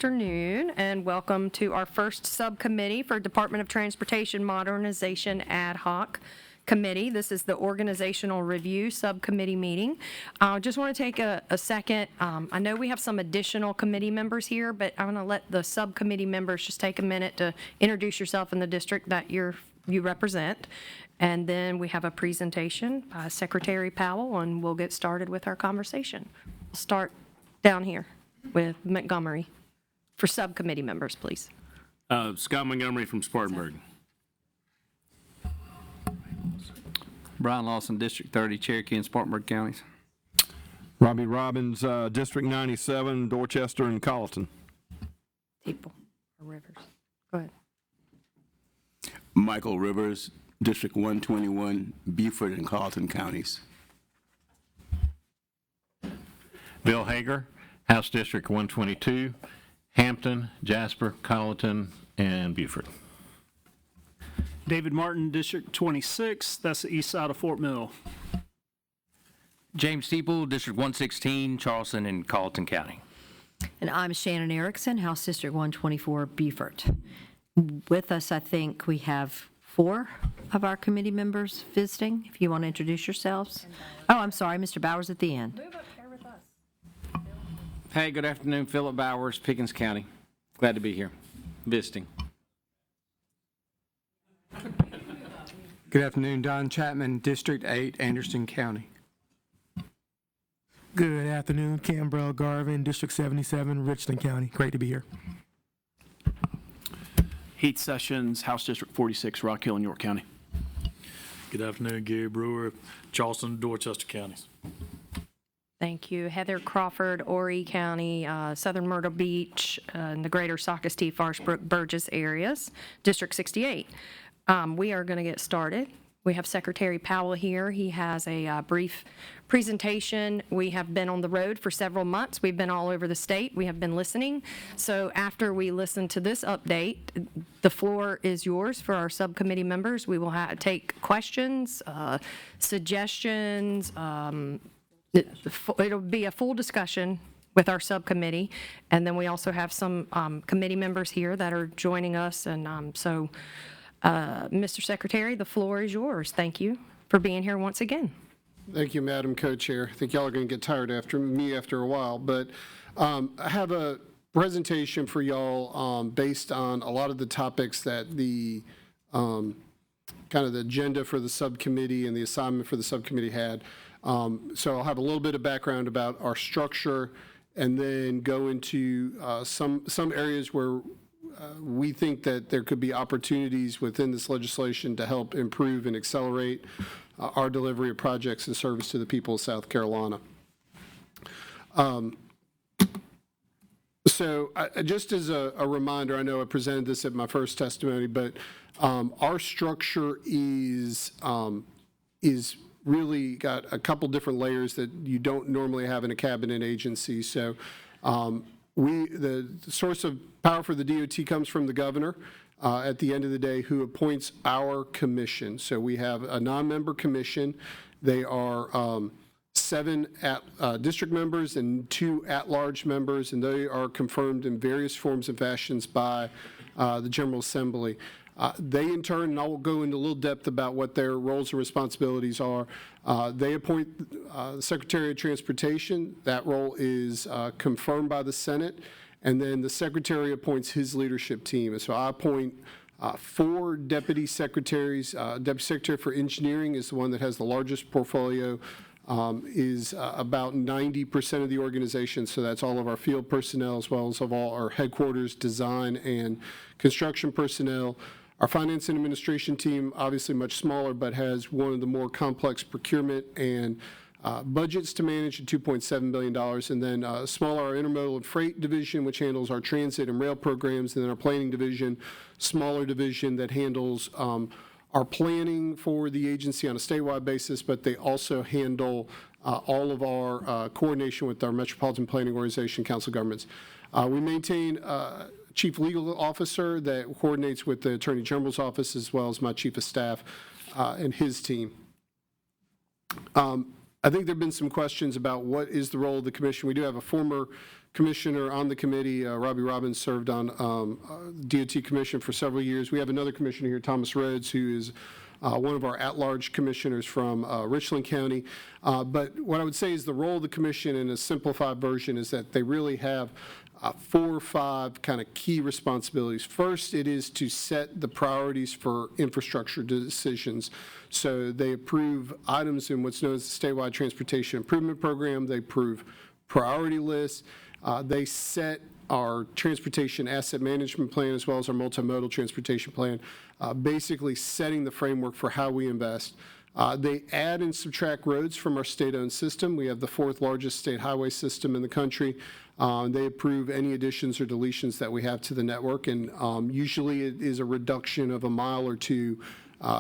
afternoon, and welcome to our first subcommittee for Department of Transportation Modernization Ad Hoc Committee. This is the Organizational Review Subcommittee meeting. I just want to take a second. I know we have some additional committee members here, but I'm going to let the subcommittee members just take a minute to introduce yourself in the district that you represent. And then we have a presentation by Secretary Powell, and we'll get started with our conversation. We'll start down here with Montgomery. For subcommittee members, please. Scott Montgomery from Spartanburg. Brian Lawson, District 30, Cherokee and Spartanburg counties. Robbie Robbins, District 97, Dorchester and Colleton. People or Rivers. Go ahead. Michael Rivers, District 121, Beaufort and Carleton counties. Bill Hager, House District 122, Hampton, Jasper, Colleton, and Beaufort. David Martin, District 26, that's the east side of Fort Mill. James Steeple, District 116, Charleston and Colleton County. And I'm Shannon Erickson, House District 124, Beaufort. With us, I think we have 4 of our committee members visiting. If you want to introduce yourselves. Oh, I'm sorry, Mr. Bowers at the end. Move up here with us. Hey, good afternoon. Philip Bowers, Pickens County. Glad to be here, visiting. Good afternoon, Don Chapman, District 8, Anderson County. Good afternoon, Cambrell Garvin, District 77, Richland County. Great to be here. Heath Sessions, House District 46, Rock Hill and York County. Good afternoon, Gary Brewer, Charleston, Dorchester counties. Thank you. Heather Crawford, Horry County, Southern Myrtle Beach, and the greater Socastee, Farshbrook, Burgess areas, District 68. We are going to get started. We have Secretary Powell here. He has a brief presentation. We have been on the road for several months. We've been all over the state. We have been listening. So after we listen to this update, the floor is yours for our subcommittee members. We will take questions, suggestions. It'll be a full discussion with our subcommittee. And then we also have some committee members here that are joining us. And Mr. Secretary, the floor is yours. Thank you for being here once again. Thank you, Madam Co-Chair. I think y'all are going to get tired after me after a while, but I have a presentation for y'all based on a lot of the topics that the kind of the agenda for the subcommittee and the assignment for the subcommittee had. So I'll have a little bit of background about our structure and then go into some areas where we think that there could be opportunities within this legislation to help improve and accelerate our delivery of projects and service to the people of South Carolina. So just as a reminder, I know I presented this at my first testimony, but our structure is really got a couple different layers that you don't normally have in a cabinet agency. So the source of power for the DOT comes from the governor at the end of the day, who appoints our commission. So we have a non-member commission. They are 7 district members and 2 at-large members, and they are confirmed in various forms and fashions by the General Assembly. They, in turn, and I'll go into a little depth about what their roles and responsibilities are, they appoint the Secretary of Transportation. That role is confirmed by the Senate, and then the Secretary appoints his leadership team. And so I appoint 4 deputy secretaries. Deputy Secretary for Engineering is the one that has the largest portfolio, is about 90% of the organization, so that's all of our field personnel as well as of all our headquarters, design, and construction personnel. Our finance and administration team, obviously much smaller, but has one of the more complex procurement and budgets to manage at $2.7 billion. And then smaller, our intermodal and freight division, which handles our transit and rail programs. And then our planning division, smaller division that handles our planning for the agency on a statewide basis, but they also handle all of our coordination with our Metropolitan Planning Organization, Council of Governments. We maintain Chief Legal Officer that coordinates with the Attorney General's office, as well as my Chief of Staff and his team. I think there have been some questions about what is the role of the commission. We do have a former commissioner on the committee. Robbie Robbins served on DOT commission for several years. We have another commissioner here, Thomas Rhodes, who is one of our at-large commissioners from Richland County. But what I would say is the role of the commission in a simplified version is that they really have 4 or 5 kind of key responsibilities. First, it is to set the priorities for infrastructure decisions. So they approve items in what's known as the statewide transportation improvement program. They approve priority lists. They set our transportation asset management plan as well as our multimodal transportation plan, basically setting the framework for how we invest. They add and subtract roads from our state-owned system. We have the 4th largest state highway system in the country. They approve any additions or deletions that we have to the network, and usually it is a reduction of a mile or 2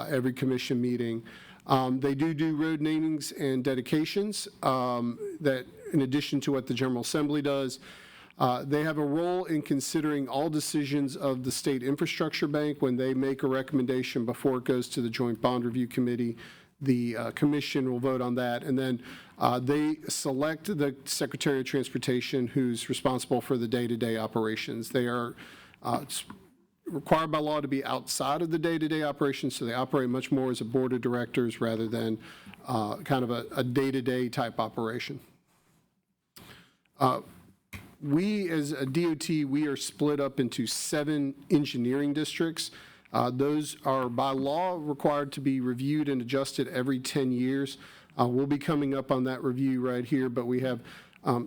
every commission meeting. They do road namings and dedications that, in addition to what the General Assembly does. They have a role in considering all decisions of the State Infrastructure Bank when they make a recommendation before it goes to the Joint Bond Review Committee. The commission will vote on that, and then they select the Secretary of Transportation, who's responsible for the day-to-day operations. They are required by law to be outside of the day-to-day operations, so they operate much more as a board of directors rather than kind of a day-to-day type operation. We, as a DOT, we are split up into 7 engineering districts. Those are by law required to be reviewed and adjusted every 10 years. We'll be coming up on that review right here, but we have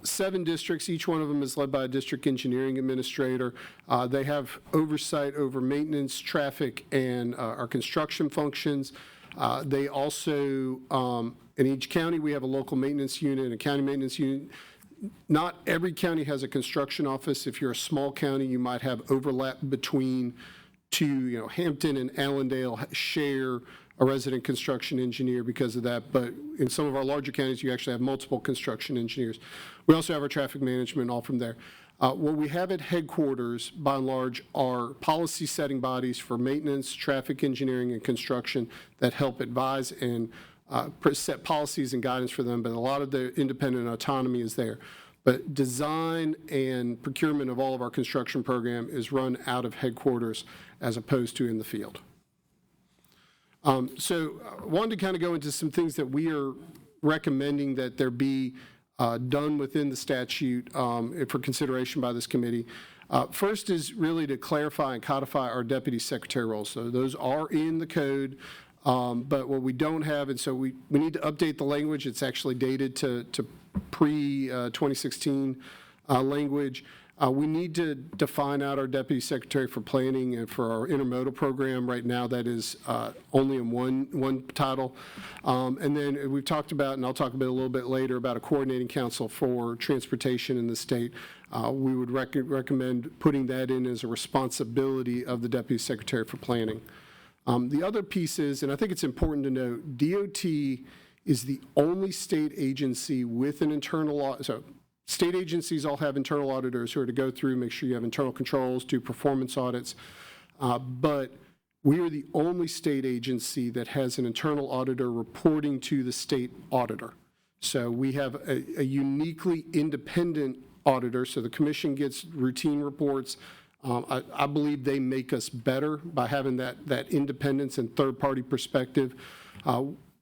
7 districts. Each one of them is led by a district engineering administrator. They have oversight over maintenance, traffic, and our construction functions. They also, in each county, we have a local maintenance unit and a county maintenance unit. Not every county has a construction office. If you're a small county, you might have overlap between 2, Hampton and Allendale share a resident construction engineer because of that, but in some of our larger counties, you actually have multiple construction engineers. We also have our traffic management all from there. What we have at headquarters, by and large, are policy-setting bodies for maintenance, traffic engineering, and construction that help advise and set policies and guidance for them, but a lot of the independent autonomy is there. But design and procurement of all of our construction program is run out of headquarters as opposed to in the field. So I wanted to kind of go into some things that we are recommending that there be done within the statute for consideration by this committee. First is really to clarify and codify our deputy secretary roles. So those are in the code. But what we don't have, and so we need to update the language. It's actually dated to pre-2016 language. We need to define out our deputy secretary for planning and for our intermodal program. Right now, that is only in one title. And then we've talked about, and I'll talk about a little bit later, about a coordinating council for transportation in the state. We would recommend putting that in as a responsibility of the deputy secretary for planning. The other piece is, and I think it's important to note, DOT is the only state agency with an internal audit. So state agencies all have internal auditors who are to go through, make sure you have internal controls, do performance audits. But we are the only state agency that has an internal auditor reporting to the state auditor. So we have a uniquely independent auditor. So the commission gets routine reports. I believe they make us better by having that independence and third-party perspective.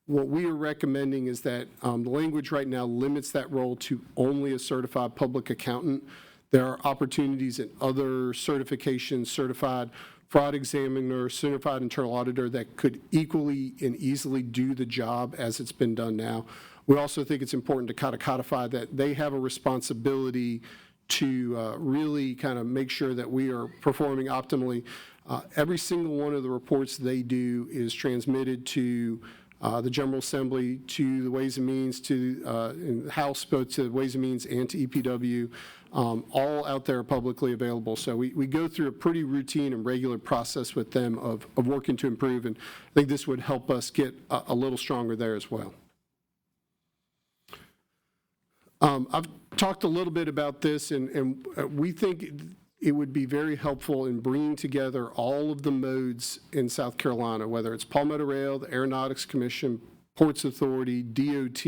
What we are recommending is that the language right now limits that role to only a certified public accountant. There are opportunities in other certifications, certified fraud examiner, certified internal auditor, that could equally and easily do the job as it's been done now. We also think it's important to kind of codify that they have a responsibility to really kind of make sure that we are performing optimally. Every single one of the reports they do is transmitted to the General Assembly, to the Ways and Means, to in the House, both to the Ways and Means and to EPW, all out there publicly available. So we go through a pretty routine and regular process with them of working to improve, and I think this would help us get a little stronger there as well. I've talked a little bit about this, and we think it would be very helpful in bringing together all of the modes in South Carolina, whether it's Palmetto Rail, the Aeronautics Commission, Ports Authority, DOT.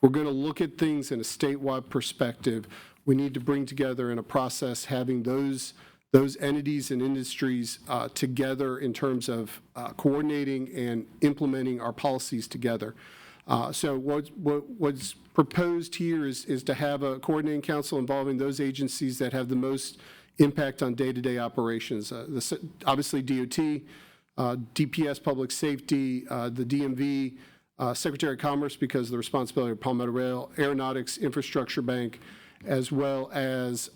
We're going to look at things in a statewide perspective. we need to bring together in a process having those entities and industries together in terms of coordinating and implementing our policies together. So what's proposed here is to have a coordinating council involving those agencies that have the most impact on day-to-day operations. Obviously DOT, DPS Public Safety, the DMV, Secretary of Commerce because of the responsibility of Palmetto Rail, Aeronautics, Infrastructure Bank, as well as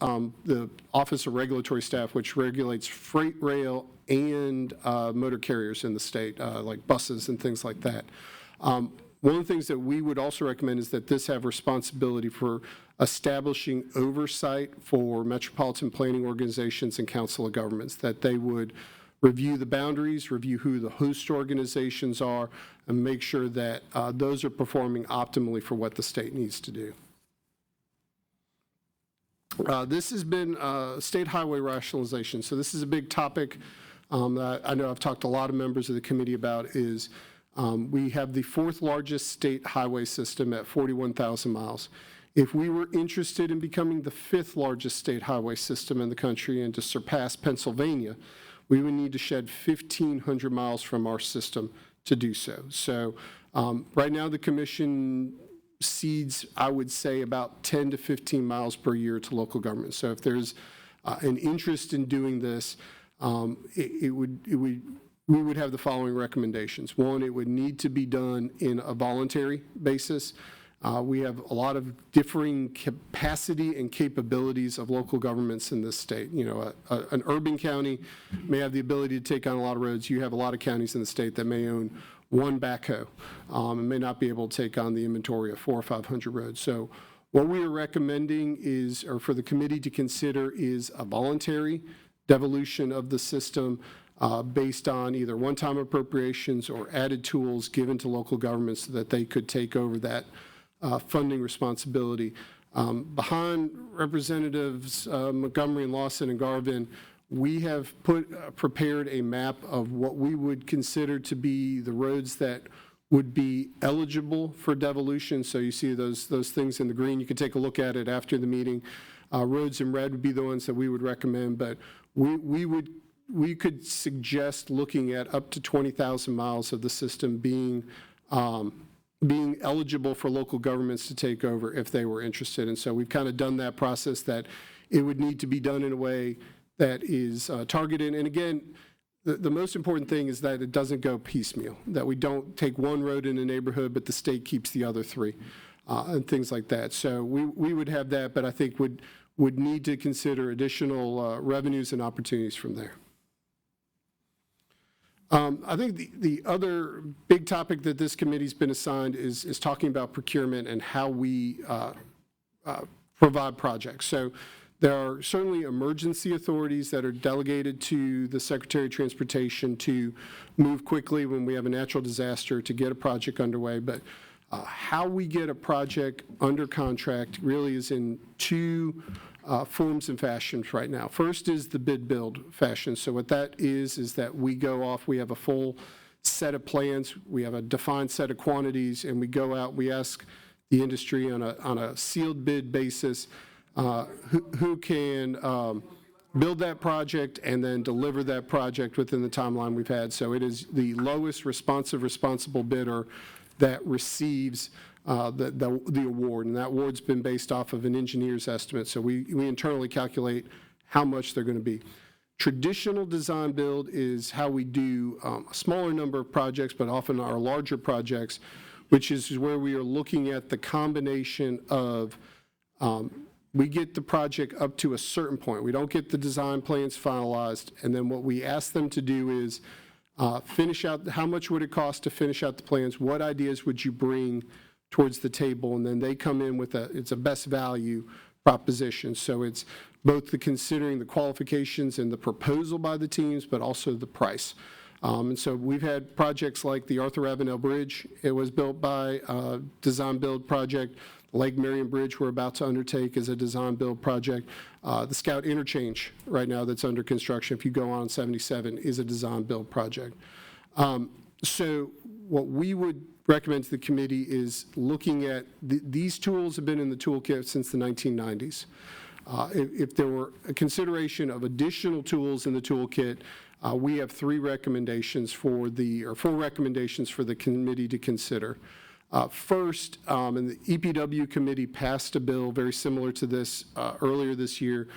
the Office of Regulatory Staff, which regulates freight rail and motor carriers in the state, like buses and things like that. One of the things that we would also recommend is that this have responsibility for establishing oversight for metropolitan planning organizations and council of governments, that they would review the boundaries, review who the host organizations are, and make sure that those are performing optimally for what the state needs to do. This has been state highway rationalization. So this is a big topic that I know I've talked to a lot of members of the committee about is we have the 4th largest state highway system at 41,000 miles. If we were interested in becoming the 5th largest state highway system in the country and to surpass Pennsylvania, we would need to shed 1,500 miles from our system to do so. So right now the commission cedes, I would say, about 10 to 15 miles per year to local government. So if there's an interest in doing this, we would have the following recommendations. One, it would need to be done in a voluntary basis. We have a lot of differing capacity and capabilities of local governments in this state. You know, an urban county may have the ability to take on a lot of roads. You have a lot of counties in the state that may own one backhoe and may not be able to take on the inventory of 400 or 500 roads. So what we are recommending is, or for the committee to consider, is a voluntary devolution of the system based on either one-time appropriations or added tools given to local governments so that they could take over that funding responsibility. Behind Representatives Montgomery and Lawson and Garvin, we have prepared a map of what we would consider to be the roads that would be eligible for devolution. So you see those things in the green. You can take a look at it after the meeting. Roads in red would be the ones that we would recommend, but we could suggest looking at up to 20,000 miles of the system being eligible for local governments to take over if they were interested. And so we've kind of done that process, that it would need to be done in a way that is targeted. And again, the most important thing is that it doesn't go piecemeal, that we don't take one road in a neighborhood, but the state keeps the other 3 and things like that. So we would have that, but I think would need to consider additional revenues and opportunities from there. I think the other big topic that this committee's been assigned is talking about procurement and how we provide projects. So there are certainly emergency authorities that are delegated to the Secretary of Transportation to move quickly when we have a natural disaster to get a project underway. But how we get a project under contract really is in 2 forms and fashions right now. First is the bid build fashion. So what that is that we go off, we have a full set of plans, we have a defined set of quantities, and we go out, we ask the industry on a sealed bid basis who can build that project and then deliver that project within the timeline we've had. So it is the lowest responsible bidder that receives the award, and that award's been based off of an engineer's estimate. So we internally calculate how much they're going to be. Traditional design build is how we do a smaller number of projects, but often our larger projects, which is where we are looking at the combination of we get the project up to a certain point. We don't get the design plans finalized, and then what we ask them to do is finish out, how much would it cost to finish out the plans? What ideas would you bring towards the table? And then they come in with it's a best value proposition. So it's both considering the qualifications and the proposal by the teams, but also the price. And so we've had projects like the Arthur Avenel Bridge. It was built by a design build project. Lake Marion Bridge we're about to undertake is a design build project. The Scout Interchange right now that's under construction, if you go on 77, is a design build project. So what we would recommend to the committee is looking at, these tools have been in the toolkit since the 1990s. If there were a consideration of additional tools in the toolkit, we have 4 recommendations for the committee to consider. First, and the EPW committee passed a bill very similar to this earlier this year.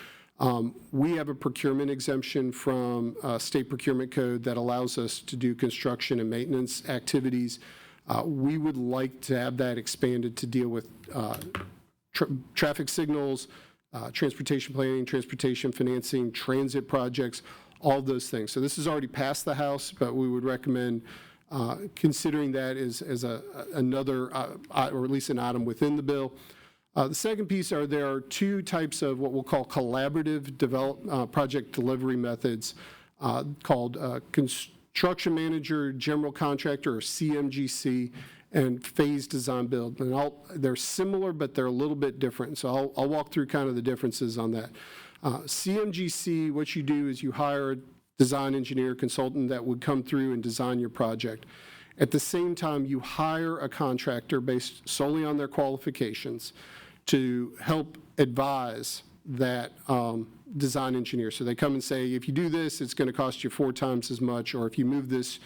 We have a procurement exemption from state procurement code that allows us to do construction and maintenance activities. We would like to have that expanded to deal with traffic signals, transportation planning, transportation financing, transit projects, all of those things. So this has already passed the House, but we would recommend considering that as another, or at least an item within the bill. The second piece there are 2 types of what we'll call collaborative project delivery methods called construction manager, general contractor, or CMGC, and phase design build. And they're similar, but they're a little bit different. So I'll walk through kind of the differences on that. CMGC, what you do is you hire a design engineer consultant that would come through and design your project. At the same time, you hire a contractor based solely on their qualifications to help advise that design engineer. So they come and say, if you do this, it's going to cost you 4 times as much, or if you move this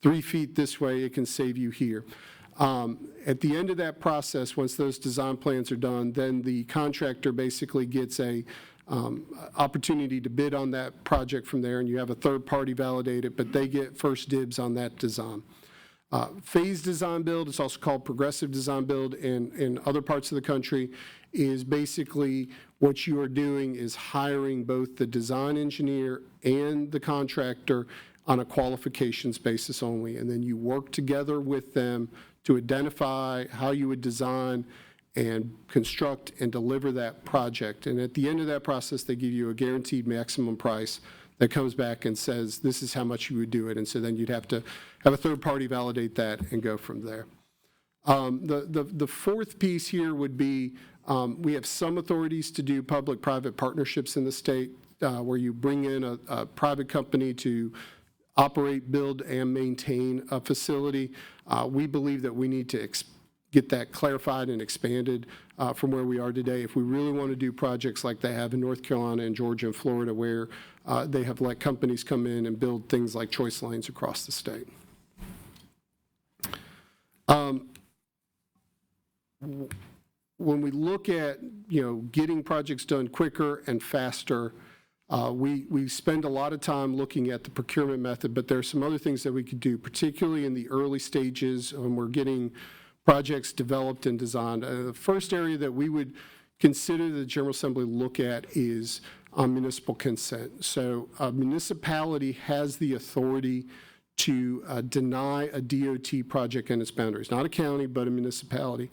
3 feet this way, it can save you here. At the end of that process, once those design plans are done, then the contractor basically gets a opportunity to bid on that project from there, and you have a third party validate it, but they get first dibs on that design. Phase design build, it's also called progressive design build in other parts of the country, is basically what you are doing is hiring both the design engineer and the contractor on a qualifications basis only, and then you work together with them to identify how you would design and construct and deliver that project. And at the end of that process, they give you a guaranteed maximum price that comes back and says, this is how much you would do it. And so then you'd have to have a third party validate that and go from there. The fourth piece here would be, we have some authorities to do public-private partnerships in the state where you bring in a private company to operate, build, and maintain a facility. We believe that we need to get that clarified and expanded from where we are today. If we really want to do projects like they have in North Carolina and Georgia and Florida, where they have let companies come in and build things like choice lanes across the state. When we look at, getting projects done quicker and faster, we spend a lot of time looking at the procurement method, but there are some other things that we could do, particularly in the early stages when we're getting projects developed and designed. The first area that we would consider the General Assembly look at is municipal consent. So a municipality has the authority to deny a DOT project in its boundaries, not a county, but a municipality.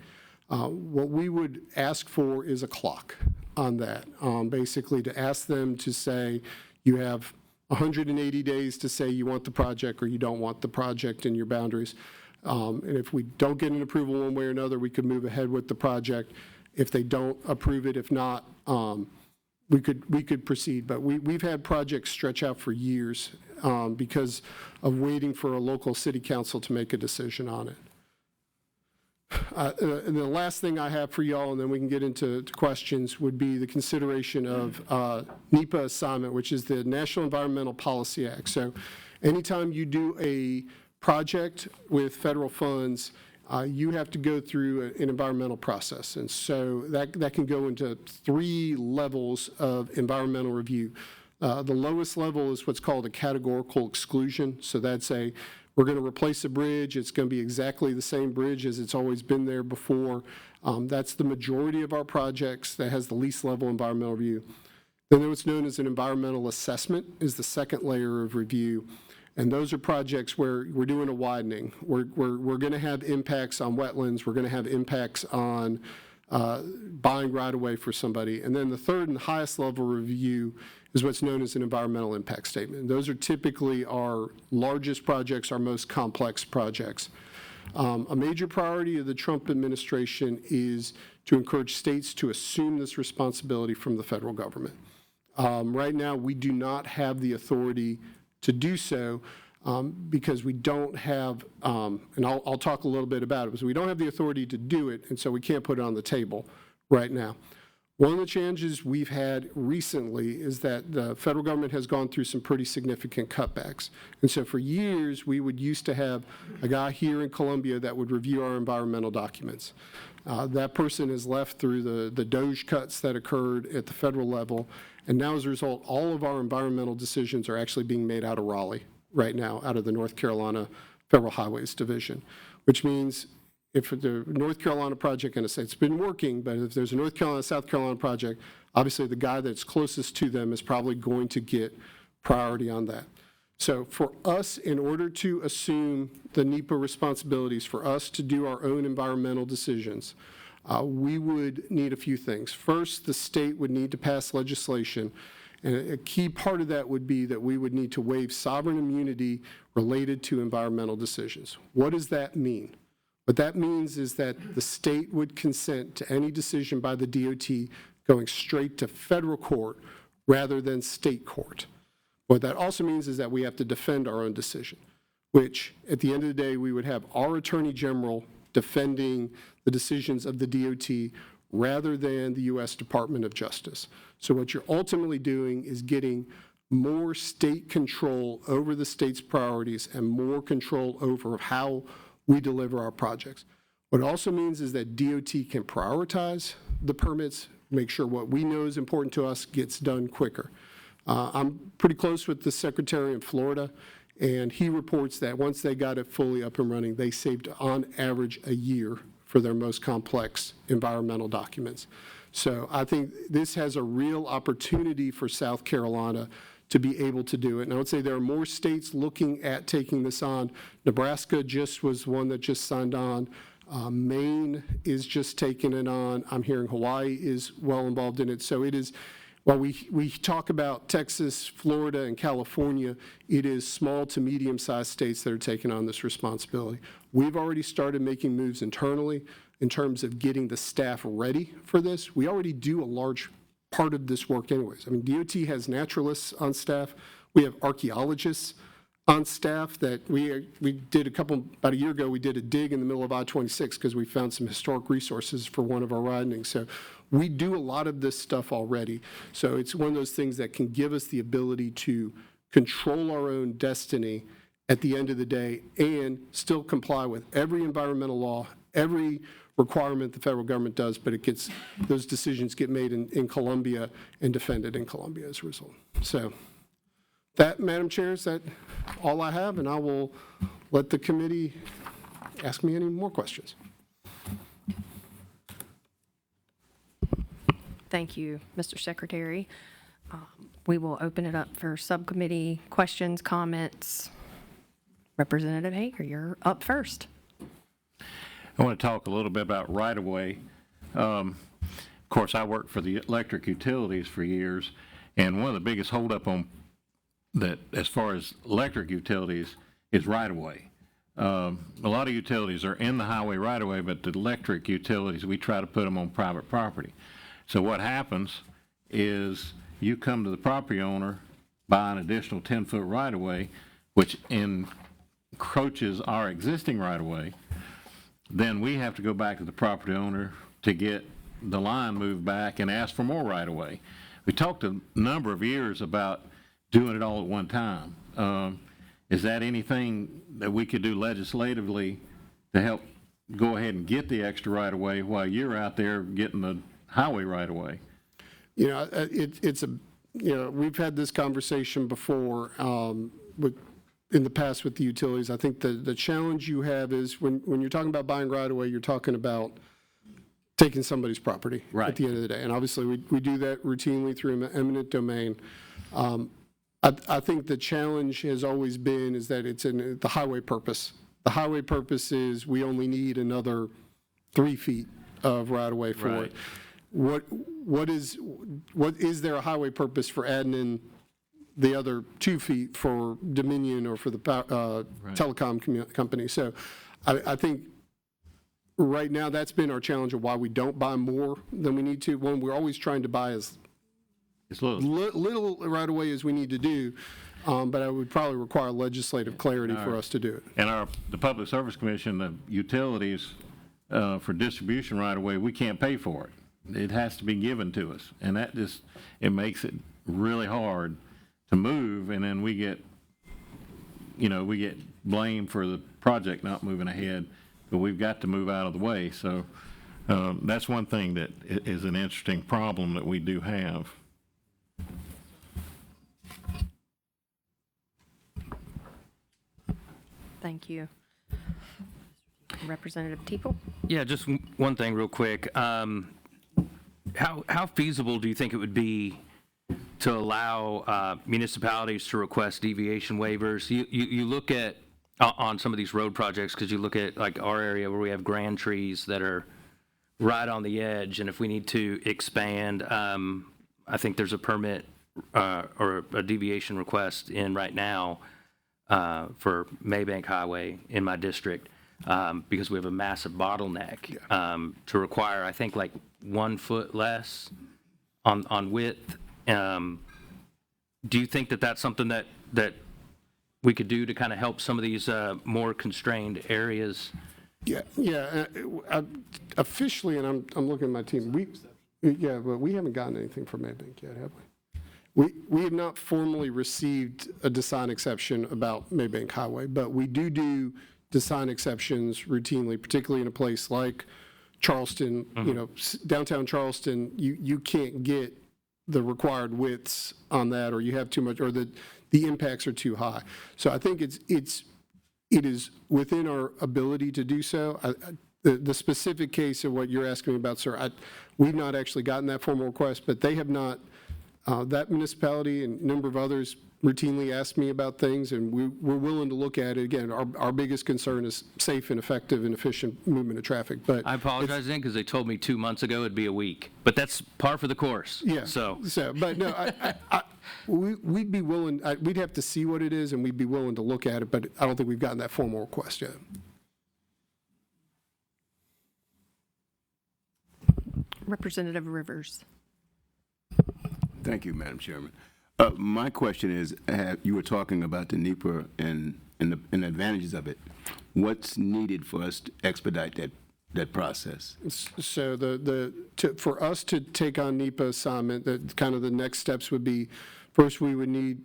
What we would ask for is a clock on that, basically to ask them to say, you have 180 days to say you want the project or you don't want the project in your boundaries. And if we don't get an approval one way or another, we could move ahead with the project. If they don't approve it, if not, we could proceed. But we've had projects stretch out for years because of waiting for a local city council to make a decision on it. And the last thing I have for y'all, and then we can get into questions, would be the consideration of NEPA assignment, which is the National Environmental Policy Act. So anytime you do a project with federal funds, you have to go through an environmental process. And so that can go into 3 levels of environmental review. The lowest level is what's called a categorical exclusion. So that's we're going to replace a bridge. It's going to be exactly the same bridge as it's always been there before. That's the majority of our projects that has the least level environmental review. Then what's known as an environmental assessment is the second layer of review. And those are projects where we're doing a widening. We're going to have impacts on wetlands. We're going to have impacts on buying right-of-way for somebody. And then the third and highest level review is what's known as an environmental impact statement. Those are typically our largest projects, our most complex projects. A major priority of the Trump administration is to encourage states to assume this responsibility from the federal government. Right now, we do not have the authority to do so. because we don't have, and I'll talk a little bit about it, because we don't have the authority to do it, and so we can't put it on the table right now. One of the challenges we've had recently is that the federal government has gone through some pretty significant cutbacks. And so for years, we would used to have a guy here in Columbia that would review our environmental documents. That person has left through the DOGE cuts that occurred at the federal level. And now as a result, all of our environmental decisions are actually being made out of Raleigh right now, out of the North Carolina Federal Highways Division, which means if the North Carolina project, and it's been working, but if there's a North Carolina, South Carolina project, obviously the guy that's closest to them is probably going to get priority on that. So for us, in order to assume the NEPA responsibilities, for us to do our own environmental decisions, we would need a few things. First, the state would need to pass legislation, and a key part of that would be that we would need to waive sovereign immunity related to environmental decisions. What does that mean? What that means is that the state would consent to any decision by the DOT going straight to federal court rather than state court. What that also means is that we have to defend our own decision, which at the end of the day, we would have our Attorney General defending the decisions of the DOT rather than the U.S. Department of Justice. So what you're ultimately doing is getting more state control over the state's priorities and more control over how we deliver our projects. What it also means is that DOT can prioritize the permits, make sure what we know is important to us gets done quicker. I'm pretty close with the secretary in Florida, and he reports that once they got it fully up and running, they saved on average a year for their most complex environmental documents. So I think this has a real opportunity for South Carolina to be able to do it. And I would say there are more states looking at taking this on. Nebraska just was one that just signed on. Maine is just taking it on. I'm hearing Hawaii is well involved in it. So it is, while we talk about Texas, Florida, and California, it is small to medium-sized states that are taking on this responsibility. We've already started making moves internally in terms of getting the staff ready for this. We already do a large part of this work anyways. I mean, DOT has naturalists on staff. We have archaeologists on staff that we did about a year ago, we did a dig in the middle of I-26 because we found some historic resources for one of our ridings. So we do a lot of this stuff already. So it's one of those things that can give us the ability to control our own destiny at the end of the day and still comply with every environmental law, every requirement the federal government does, but it gets, those decisions get made in Columbia and defended in Columbia as a result. So that, Madam Chair, is that all I have, and I will let the committee ask me any more questions. Thank you, Mr. Secretary. We will open it up for subcommittee questions, comments. Representative Hager, you're up first. I want to talk a little bit about right-of-way. Of course, I worked for the electric utilities for years, and one of the biggest holdup on that, as far as electric utilities, is right-of-way. A lot of utilities are in the highway right-of-way, but the electric utilities, we try to put them on private property. So what happens is you come to the property owner, buy an additional 10-foot right-of-way, which encroaches our existing right-of-way. Then we have to go back to the property owner to get the line moved back and ask for more right-of-way. We talked a number of years about doing it all at one time. Is that anything that we could do legislatively to help go ahead and get the extra right-of-way while you're out there getting the highway right-of-way? You know, it's a, you know, we've had this conversation before in the past with the utilities. I think the challenge you have is when you're talking about buying right-of-way, you're talking about taking somebody's property at the end of the day. And obviously, we do that routinely through eminent domain. I think the challenge has always been is that it's in the highway purpose. The highway purpose is we only need another 3 feet of right-of-way for it. What is there a highway purpose for adding in the other 2 feet for Dominion or for the telecom company? So I think right now that's been our challenge of why we don't buy more than we need to. One, we're always trying to buy as little right away as we need to do. but I would probably require legislative clarity for us to do it. And the Public Service Commission, the utilities, for distribution right away, we can't pay for it. It has to be given to us. And that just, it makes it really hard to move, and then we get blamed for the project not moving ahead, but we've got to move out of the way. So that's one thing that is an interesting problem that we do have. Thank you. Representative Teeple? Yeah, just one thing real quick. How feasible do you think it would be to allow municipalities to request deviation waivers? You look at, on some of these road projects, because you look at like our area where we have grand trees that are right on the edge, and if we need to expand, I think there's a permit or a deviation request in right now for Maybank Highway in my district, because we have a massive bottleneck to require, I think, like 1 foot less on width. Do you think that that's something that we could do to kind of help some of these more constrained areas? Yeah. Officially, and I'm looking at my team, but we haven't gotten anything from Maybank yet, have we? We have not formally received a design exception about Maybank Highway, but we do design exceptions routinely, particularly in a place like Charleston, downtown Charleston. You can't get the required widths on that, or you have too much, or the impacts are too high. So I think it is within our ability to do so. The specific case of what you're asking me about, sir, we've not actually gotten that formal request, but they have not. That municipality and a number of others routinely ask me about things, and we're willing to look at it. Again, our biggest concern is safe and effective and efficient movement of traffic. But I apologize then, because they told me 2 months ago it'd be a week, but that's par for the course. Yeah. So but no, we'd be willing. We'd have to see what it is, and we'd be willing to look at it. But I don't think we've gotten that formal request yet. Representative Rivers. Thank you, Madam Chairman. My question is, you were talking about the NEPA and the advantages of it. What's needed for us to expedite that process? So for us to take on NEPA assignment, kind of the next steps would be, first we would need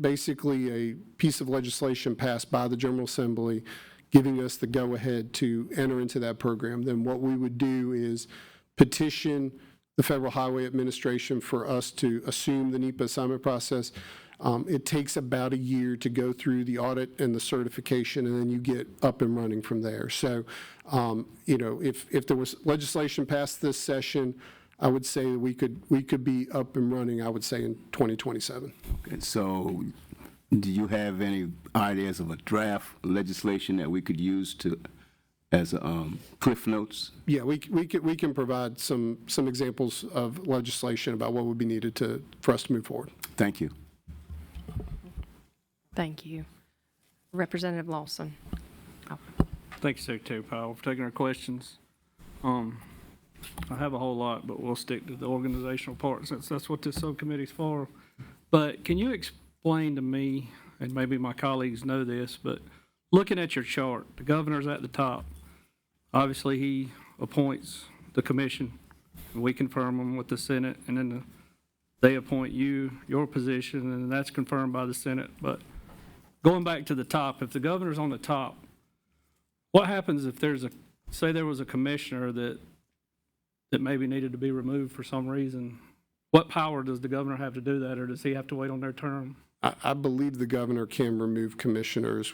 basically a piece of legislation passed by the General Assembly giving us the go-ahead to enter into that program. Then what we would do is petition the Federal Highway Administration for us to assume the NEPA assignment process. It takes about a year to go through the audit and the certification, and then you get up and running from there. So, if there was legislation passed this session, I would say that we could be up and running, I would say, in 2027. Okay, so do you have any ideas of a draft legislation that we could use as cliff notes? Yeah, we can provide some examples of legislation about what would be needed for us to move forward. Thank you. Thank you. Representative Lawson. Thank you, Secretary Powell, for taking our questions. I have a whole lot, but we'll stick to the organizational part since that's what this subcommittee's for. But can you explain to me, and maybe my colleagues know this, but looking at your chart, the governor's at the top. Obviously, he appoints the commission, and we confirm them with the Senate, and then they appoint your position, and that's confirmed by the Senate. But going back to the top, if the governor's on the top, what happens if say there was a commissioner that maybe needed to be removed for some reason? What power does the governor have to do that, or does he have to wait on their term? I believe the governor can remove commissioners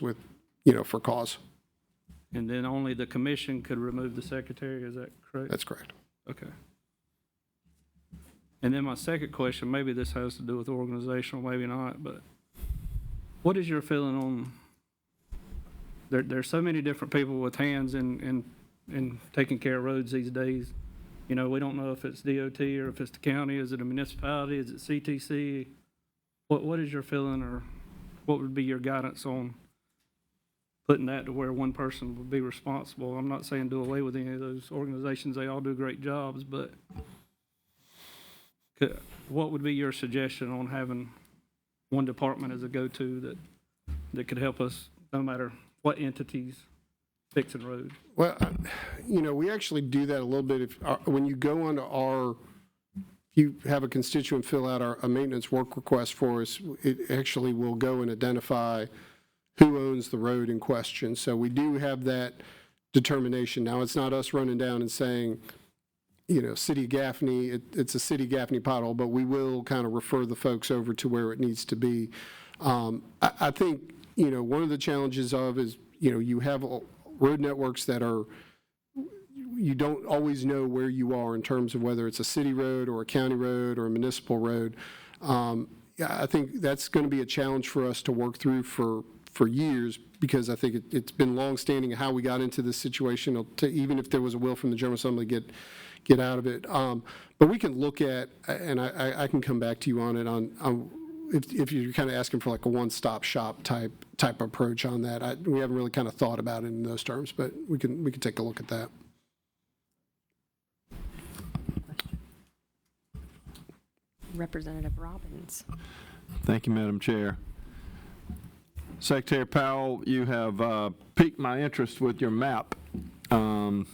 for cause. And then only the commission could remove the secretary, is that correct? That's correct. Okay. And then my second question, maybe this has to do with organizational, maybe not, but what is your feeling on, there's so many different people with hands in taking care of roads these days. We don't know if it's DOT or if it's the county. Is it a municipality? Is it CTC? What is your feeling, or what would be your guidance on putting that to where one person would be responsible? I'm not saying do away with any of those organizations. They all do great jobs, but what would be your suggestion on having one department as a go-to that could help us, no matter what entities fixing roads. Well, we actually do that a little bit. When you go onto you have a constituent fill out a maintenance work request for us, it actually will go and identify who owns the road in question. So we do have that determination. Now, it's not us running down and saying, City Gaffney, it's a City Gaffney pothole, but we will kind of refer the folks over to where it needs to be. I think, one of the challenges is, you have road networks that you don't always know where you are in terms of whether it's a city road or a county road or a municipal road. I think that's going to be a challenge for us to work through for years, because I think it's been longstanding how we got into this situation, even if there was a will from the General Assembly, get out of it. But we can look at, and I can come back to you on it, if you're kind of asking for like a one-stop shop type approach on that. We haven't really kind of thought about it in those terms, but we can take a look at that. Representative Robbins. Thank you, Madam Chair. Secretary Powell, you have piqued my interest with your map. And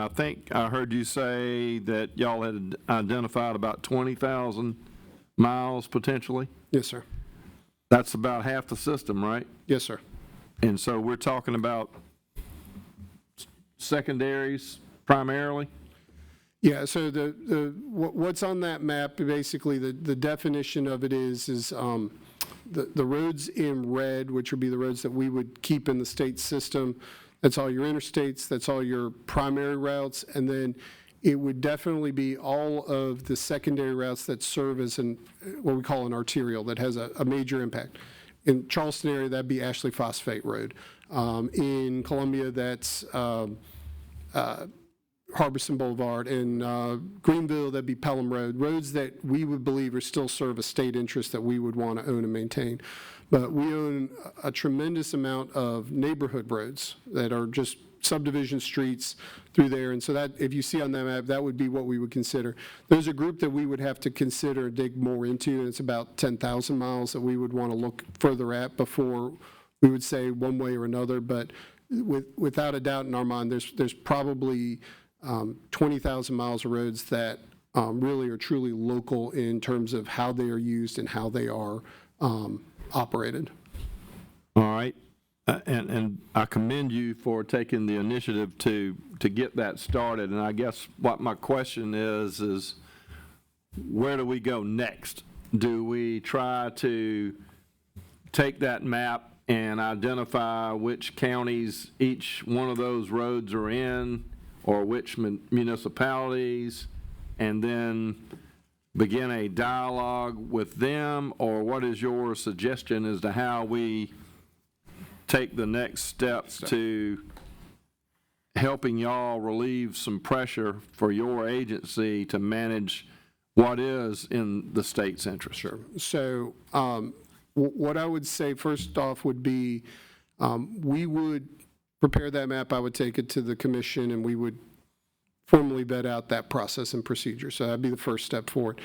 I think I heard you say that y'all had identified about 20,000 miles potentially? Yes, sir. That's about half the system, right? Yes, sir. And so we're talking about secondaries primarily? Yeah, so what's on that map, basically the definition of it is the roads in red, which would be the roads that we would keep in the state system. That's all your interstates, that's all your primary routes, and then it would definitely be all of the secondary routes that serve as what we call an arterial that has a major impact. In Charleston area, that'd be Ashley Phosphate Road. In Columbia, that's Harbison Boulevard. In Greenville, that'd be Pelham Road. Roads that we would believe are still serve a state interest that we would want to own and maintain. But we own a tremendous amount of neighborhood roads that are just subdivision streets through there. And so that, if you see on that map, that would be what we would consider. There's a group that we would have to consider and dig more into, and it's about 10,000 miles that we would want to look further at before we would say one way or another. But without a doubt in our mind, there's probably 20,000 miles of roads that really are truly local in terms of how they are used and how they are operated. All right. And I commend you for taking the initiative to get that started. And I guess what my question is where do we go next? Do we try to take that map and identify which counties each one of those roads are in, or which municipalities, and then begin a dialogue with them? Or what is your suggestion as to how we take the next steps to helping y'all relieve some pressure for your agency to manage what is in the state's interest? Sure. So what I would say first off would be we would prepare that map. I would take it to the commission, and we would formally vet out that process and procedure. So that'd be the first step forward.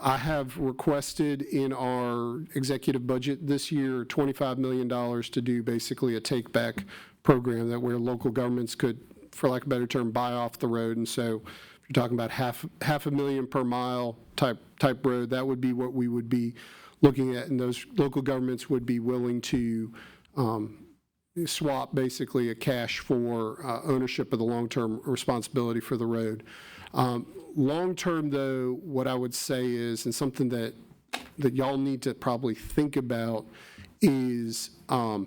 I have requested in our executive budget this year $25 million to do basically a take-back program that where local governments could, for lack of a better term, buy off the road. And so if you're talking about half a million per mile type road, that would be what we would be looking at, and those local governments would be willing to swap basically a cash for ownership of the long-term responsibility for the road. Long-term, though, what I would say is, and something that y'all need to probably think about is, are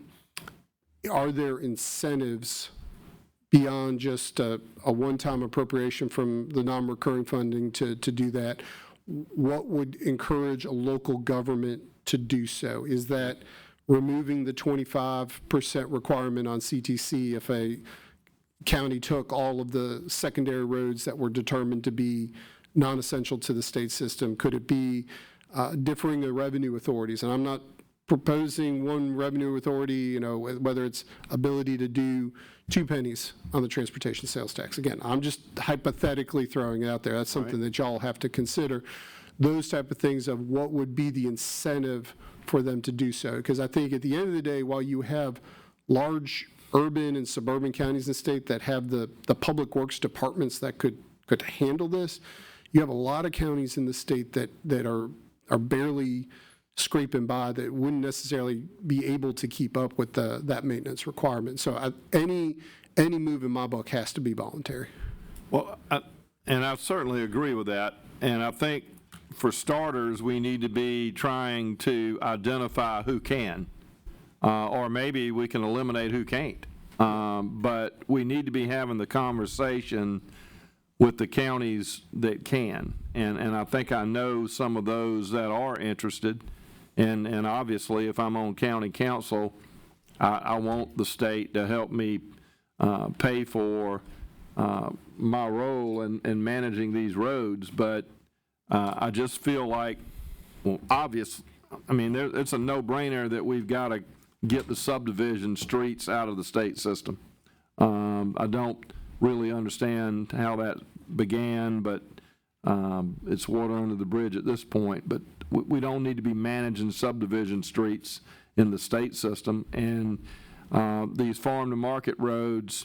there incentives beyond just a one-time appropriation from the non-recurring funding to do that? What would encourage a local government to do so? Is that removing the 25% requirement on CTC if a county took all of the secondary roads that were determined to be non-essential to the state system? Could it be differing the revenue authorities? And I'm not proposing one revenue authority, whether it's ability to do 2 pennies on the transportation sales tax. Again, I'm just hypothetically throwing it out there. That's something that y'all have to consider. those type of things of what would be the incentive for them to do so. Because I think at the end of the day, while you have large urban and suburban counties in the state that have the public works departments that could handle this, you have a lot of counties in the state that are barely scraping by, that wouldn't necessarily be able to keep up with that maintenance requirement. So any move in my book has to be voluntary. Well, and I certainly agree with that. And I think for starters, we need to be trying to identify who can, or maybe we can eliminate who can't. But we need to be having the conversation with the counties that can. And I think I know some of those that are interested. And obviously, if I'm on county council, I want the state to help me pay for my role in managing these roads. But I just feel like, well, it's a no-brainer that we've got to get the subdivision streets out of the state system. I don't really understand how that began, but it's water under the bridge at this point. But we don't need to be managing subdivision streets in the state system. And these farm-to-market roads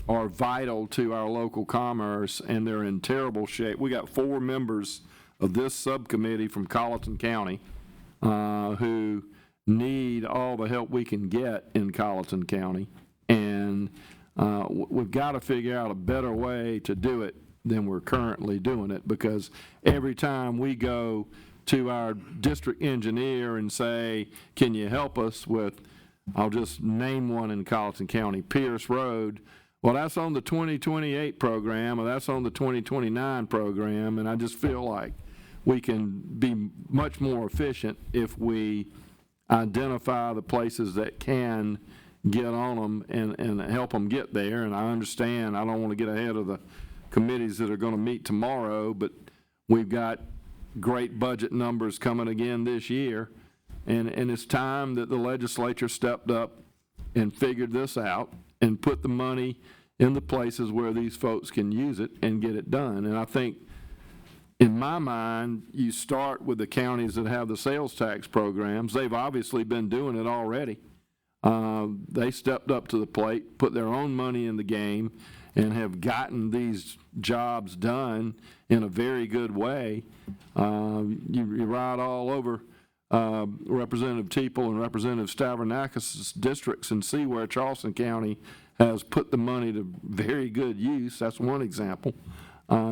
are vital to our local commerce, and they're in terrible shape. We got 4 members of this subcommittee from Colleton County who need all the help we can get in Colleton County. And we've got to figure out a better way to do it than we're currently doing it, because every time we go to our district engineer and say, can you help us with, I'll just name one in Colleton County, Pierce Road, well, that's on the 2028 program, or that's on the 2029 program, and I just feel like we can be much more efficient if we identify the places that can get on them and help them get there. And I understand, I don't want to get ahead of the committees that are going to meet tomorrow, but we've got great budget numbers coming again this year, and it's time that the legislature stepped up and figured this out and put the money in the places where these folks can use it and get it done. And I think, in my mind, you start with the counties that have the sales tax programs. They've obviously been doing it already. They stepped up to the plate, put their own money in the game, and have gotten these jobs done in a very good way. You ride all over Representative Teeple and Representative Stavronakis' districts and see where Charleston County has put the money to very good use. That's one example.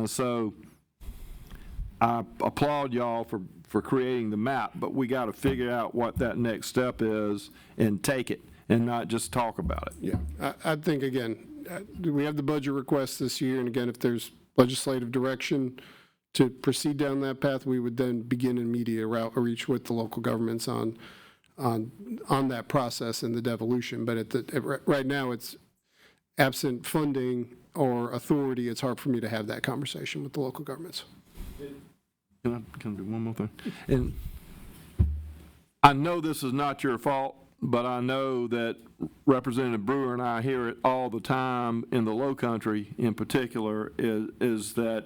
So I applaud y'all for creating the map, but we got to figure out what that next step is and take it and not just talk about it. Yeah, I think, again, we have the budget request this year, and again, if there's legislative direction to proceed down that path, we would then begin immediate outreach with the local governments on that process and the devolution. But right now, it's absent funding or authority, it's hard for me to have that conversation with the local governments. Can I do one more thing? And I know this is not your fault, but I know that Representative Brewer and I hear it all the time in the Low Country in particular, is that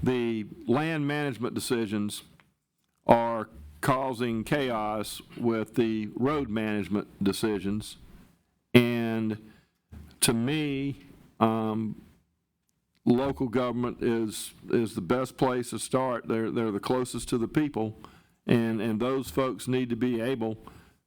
the land management decisions are causing chaos with the road management decisions. And to me, local government is the best place to start. They're the closest to the people, and those folks need to be able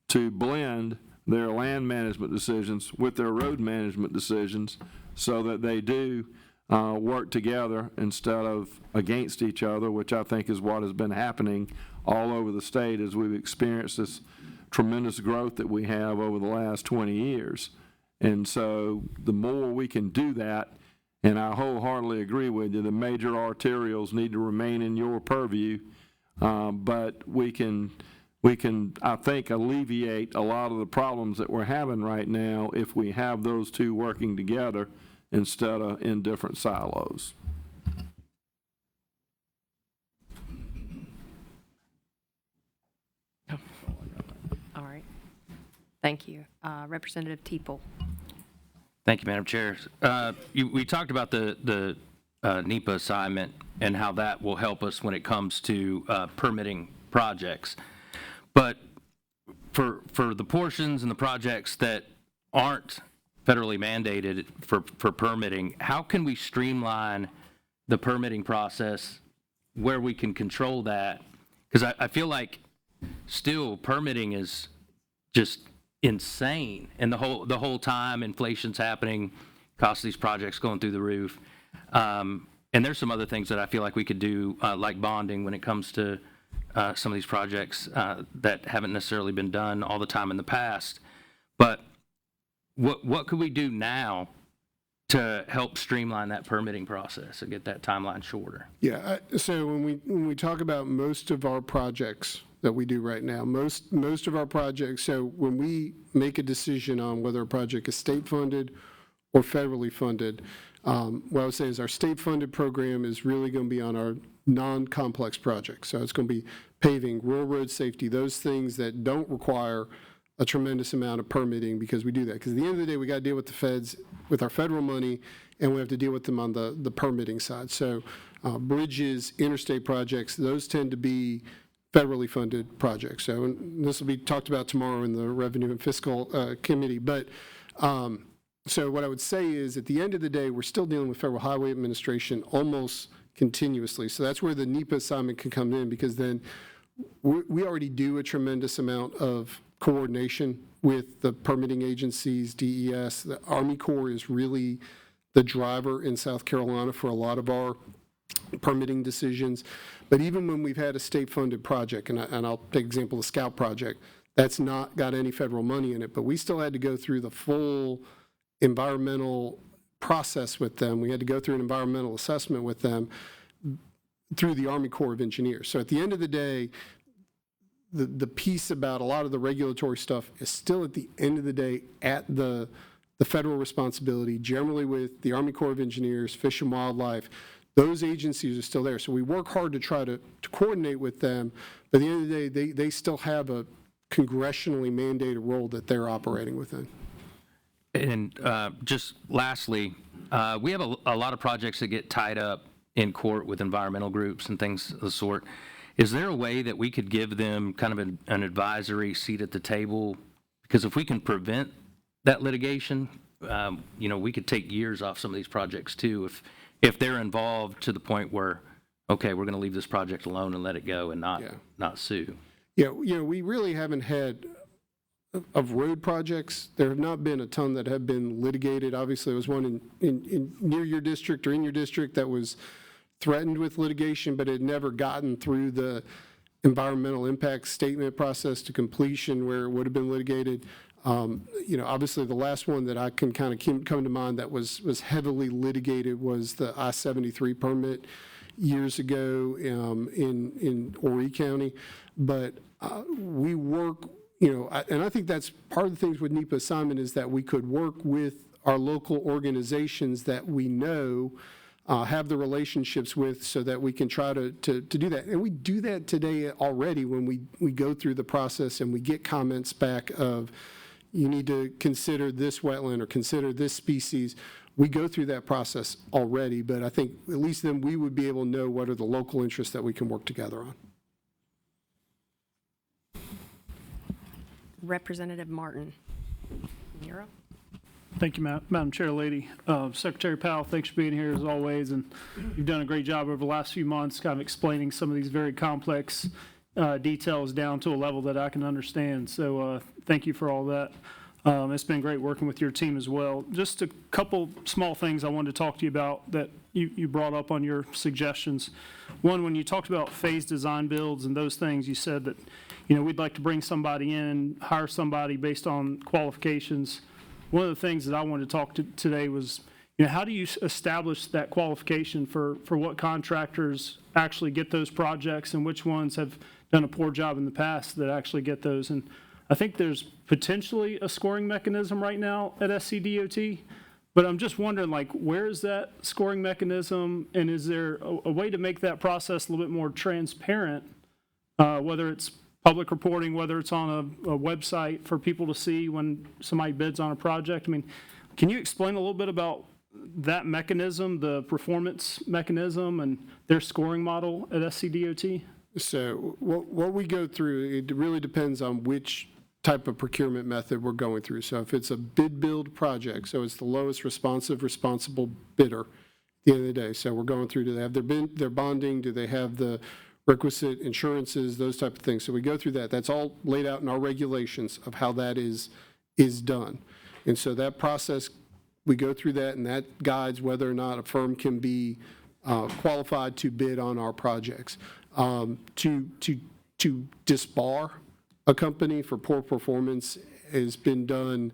to blend their land management decisions with their road management decisions so that they do work together instead of against each other, which I think is what has been happening all over the state as we've experienced this tremendous growth that we have over the last 20 years. And so the more we can do that, and I wholeheartedly agree with you, the major arterials need to remain in your purview, but we can, I think, alleviate a lot of the problems that we're having right now if we have those two working together instead of in different silos. All right. Thank you. Representative Teeple. Thank you, Madam Chair. We talked about the NEPA assignment and how that will help us when it comes to permitting projects. But for the portions and the projects that aren't federally mandated for permitting, how can we streamline the permitting process where we can control that? Because I feel like still permitting is just insane, and the whole time inflation's happening, cost of these projects going through the roof. And there's some other things that I feel like we could do, like bonding, when it comes to some of these projects that haven't necessarily been done all the time in the past. But what could we do now to help streamline that permitting process and get that timeline shorter? Yeah, so when we talk about most of our projects that we do right now, most of our projects, so when we make a decision on whether a project is state-funded or federally funded, what I would say is our state-funded program is really going to be on our non-complex projects. So it's going to be paving, rural road safety, those things that don't require a tremendous amount of permitting, because we do that. Because at the end of the day, we got to deal with the feds, with our federal money, and we have to deal with them on the permitting side. So bridges, interstate projects, those tend to be federally funded projects. So and this will be talked about tomorrow in the Revenue and Fiscal Committee. But so what I would say is, at the end of the day, we're still dealing with Federal Highway Administration almost continuously. So that's where the NEPA assignment can come in, because then we already do a tremendous amount of coordination with the permitting agencies, DES. The Army Corps is really the driver in South Carolina for a lot of our permitting decisions. But even when we've had a state-funded project, and I'll take example the Scout project, that's not got any federal money in it, but we still had to go through the full environmental process with them. We had to go through an environmental assessment with them through the Army Corps of Engineers. So at the end of the day, the piece about a lot of the regulatory stuff is still at the end of the day at the federal responsibility, generally with the Army Corps of Engineers, Fish and Wildlife. Those agencies are still there. So we work hard to try to coordinate with them, but at the end of the day, they still have a congressionally mandated role that they're operating within. And just lastly, we have a lot of projects that get tied up in court with environmental groups and things of the sort. Is there a way that we could give them kind of an advisory seat at the table? Because if we can prevent that litigation, we could take years off some of these projects too, if they're involved to the point where, okay, we're going to leave this project alone and let it go and not sue. Yeah, we really haven't had, of road projects, there have not been a ton that have been litigated. Obviously, there was one in near your district or in your district that was threatened with litigation, but it had never gotten through the environmental impact statement process to completion where it would have been litigated. Obviously, the last one that I can kind of come to mind that was heavily litigated was the I-73 permit years ago in Horry County. But we work, and I think that's part of the things with NEPA assignment is that we could work with our local organizations that we know have the relationships with, so that we can try to do that. And we do that today already when we go through the process and we get comments back of, you need to consider this wetland or consider this species. We go through that process already, but I think at least then we would be able to know what are the local interests that we can work together on. Representative Martin. You're up. Thank you, Madam Chair Lady. Secretary Powell, thanks for being here as always, and you've done a great job over the last few months kind of explaining some of these very complex details down to a level that I can understand. So thank you for all that. It's been great working with your team as well. Just a couple small things I wanted to talk to you about that you brought up on your suggestions. One, when you talked about phase design builds and those things, you said that we'd like to bring somebody in, hire somebody based on qualifications. One of the things that I wanted to talk to today was, how do you establish that qualification for what contractors actually get those projects and which ones have done a poor job in the past that actually get those? And I think there's potentially a scoring mechanism right now at SCDOT, but I'm just wondering, where is that scoring mechanism, and is there a way to make that process a little bit more transparent, whether it's public reporting, whether it's on a website for people to see when somebody bids on a project? I mean, can you explain a little bit about that mechanism, the performance mechanism and their scoring model at SCDOT? So what we go through, it really depends on which type of procurement method we're going through. So if it's a bid build project, so it's the lowest responsible bidder at the end of the day. So we're going through, do they have their bonding? Do they have the requisite insurances, those type of things? So we go through that. That's all laid out in our regulations of how that is done. And so that process, we go through that, and that guides whether or not a firm can be qualified to bid on our projects. To disbar a company for poor performance has been done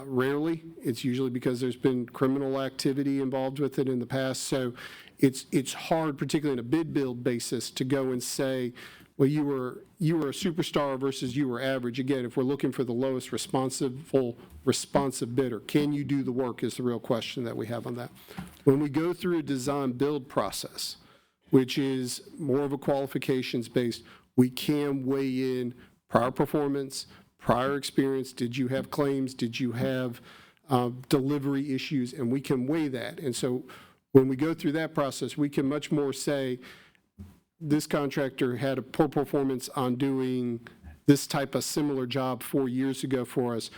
rarely. It's usually because there's been criminal activity involved with it in the past. So it's hard, particularly on a bid build basis, to go and say, well, you were a superstar versus you were average. Again, if we're looking for the lowest responsive bidder, can you do the work is the real question that we have on that. When we go through a design build process, which is more of a qualifications based, we can weigh in prior performance, prior experience. Did you have claims? Did you have delivery issues? And we can weigh that. And so when we go through that process, we can much more say, this contractor had a poor performance on doing this type of similar job 4 years ago for us.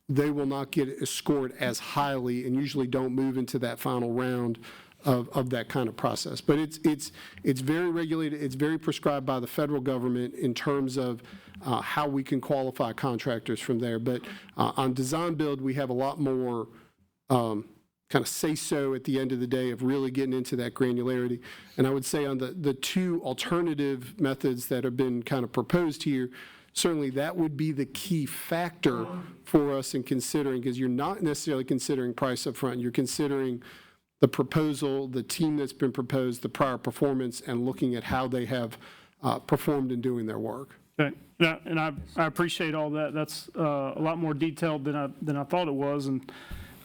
They will not get scored as highly and usually don't move into that final round of that kind of process. But it's very regulated. It's very prescribed by the federal government in terms of how we can qualify contractors from there. But on design build, we have a lot more kind of say-so at the end of the day of really getting into that granularity. And I would say on the two alternative methods that have been kind of proposed here, certainly that would be the key factor for us in considering, because you're not necessarily considering price up front. You're considering the proposal, the team that's been proposed, the prior performance, and looking at how they have performed in doing their work. Okay, yeah, and I appreciate all that. That's a lot more detailed than I thought it was. And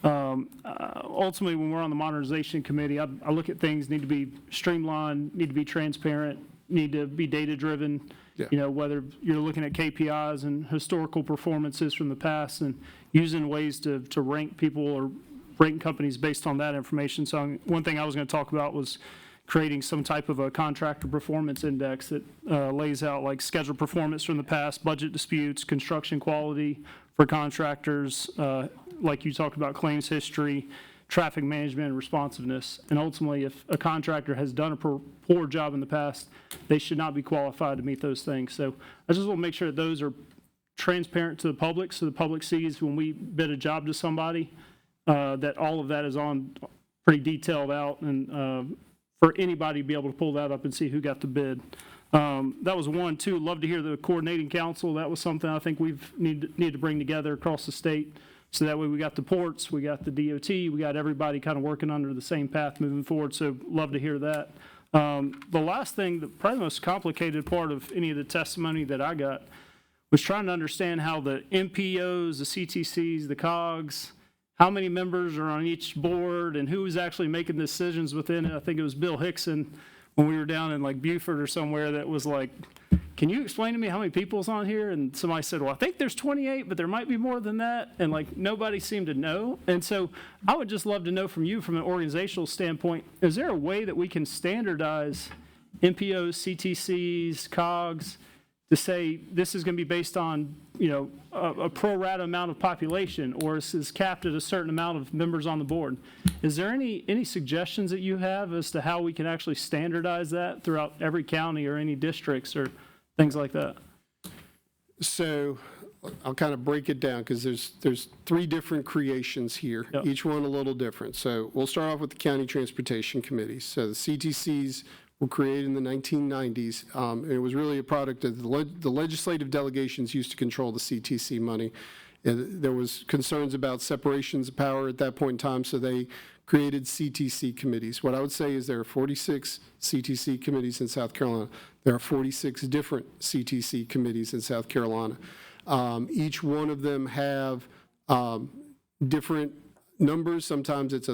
ultimately, when we're on the Modernization Committee, I look at things need to be streamlined, need to be transparent, need to be data-driven. Yeah. You know, whether you're looking at KPIs and historical performances from the past and using ways to rank people or rank companies based on that information. So one thing I was going to talk about was creating some type of a contractor performance index that lays out like scheduled performance from the past, budget disputes, construction quality for contractors, like you talked about, claims history, traffic management, and responsiveness. And ultimately, if a contractor has done a poor job in the past, they should not be qualified to meet those things. So I just want to make sure that those are transparent to the public, so the public sees when we bid a job to somebody, that all of that is on pretty detailed out, and for anybody to be able to pull that up and see who got the bid. That was one. Two, love to hear the coordinating council. That was something I think we've need to bring together across the state. So that way we got the ports, we got the DOT, we got everybody kind of working under the same path moving forward. So love to hear that. The last thing, probably the most complicated part of any of the testimony that I got was trying to understand how the MPOs, the CTCs, the COGs, how many members are on each board and who is actually making decisions within it. I think it was Bill Hickson when we were down in like Beaufort or somewhere that was like, can you explain to me how many people's on here? And somebody said, well, I think there's 28, but there might be more than that. And like nobody seemed to know. And so I would just love to know from you, from an organizational standpoint, is there a way that we can standardize MPOs, CTCs, COGs to say this is going to be based on, you know, a pro rata amount of population, or this is capped at a certain amount of members on the board? Is there any suggestions that you have as to how we can actually standardize that throughout every county or any districts or things like that? So I'll kind of break it down because there's three different creations here, Yep. Each one a little different. So we'll start off with the County Transportation Committee. So the CTCs were created in the 1990s, and it was really a product of the legislative delegations used to control the CTC money. There was concerns about separations of power at that point in time, so they created CTC committees. What I would say is there are 46 CTC committees in South Carolina. There are 46 different CTC committees in South Carolina. Each one of them have different numbers. Sometimes it's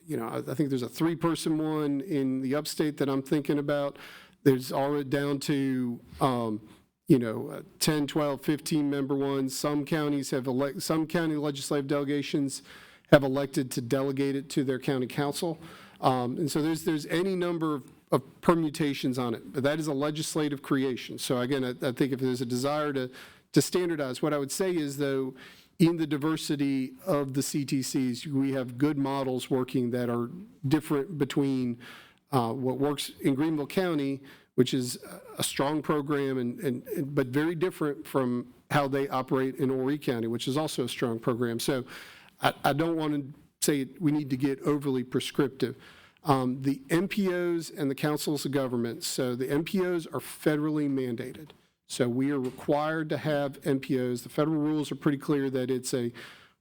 I think there's a 3-person one in the upstate that I'm thinking about. There's already down to 10, 12, 15 member ones. Some counties have some county legislative delegations have elected to delegate it to their county council. And so there's any number of permutations on it, but that is a legislative creation. So again, I think if there's a desire to standardize, what I would say is, though, in the diversity of the CTCs, we have good models working that are different between what works in Greenville County, which is a strong program, but very different from how they operate in Horry County, which is also a strong program. So I don't want to say we need to get overly prescriptive. The MPOs and the councils of government, so the MPOs are federally mandated. So we are required to have MPOs. The federal rules are pretty clear that it's a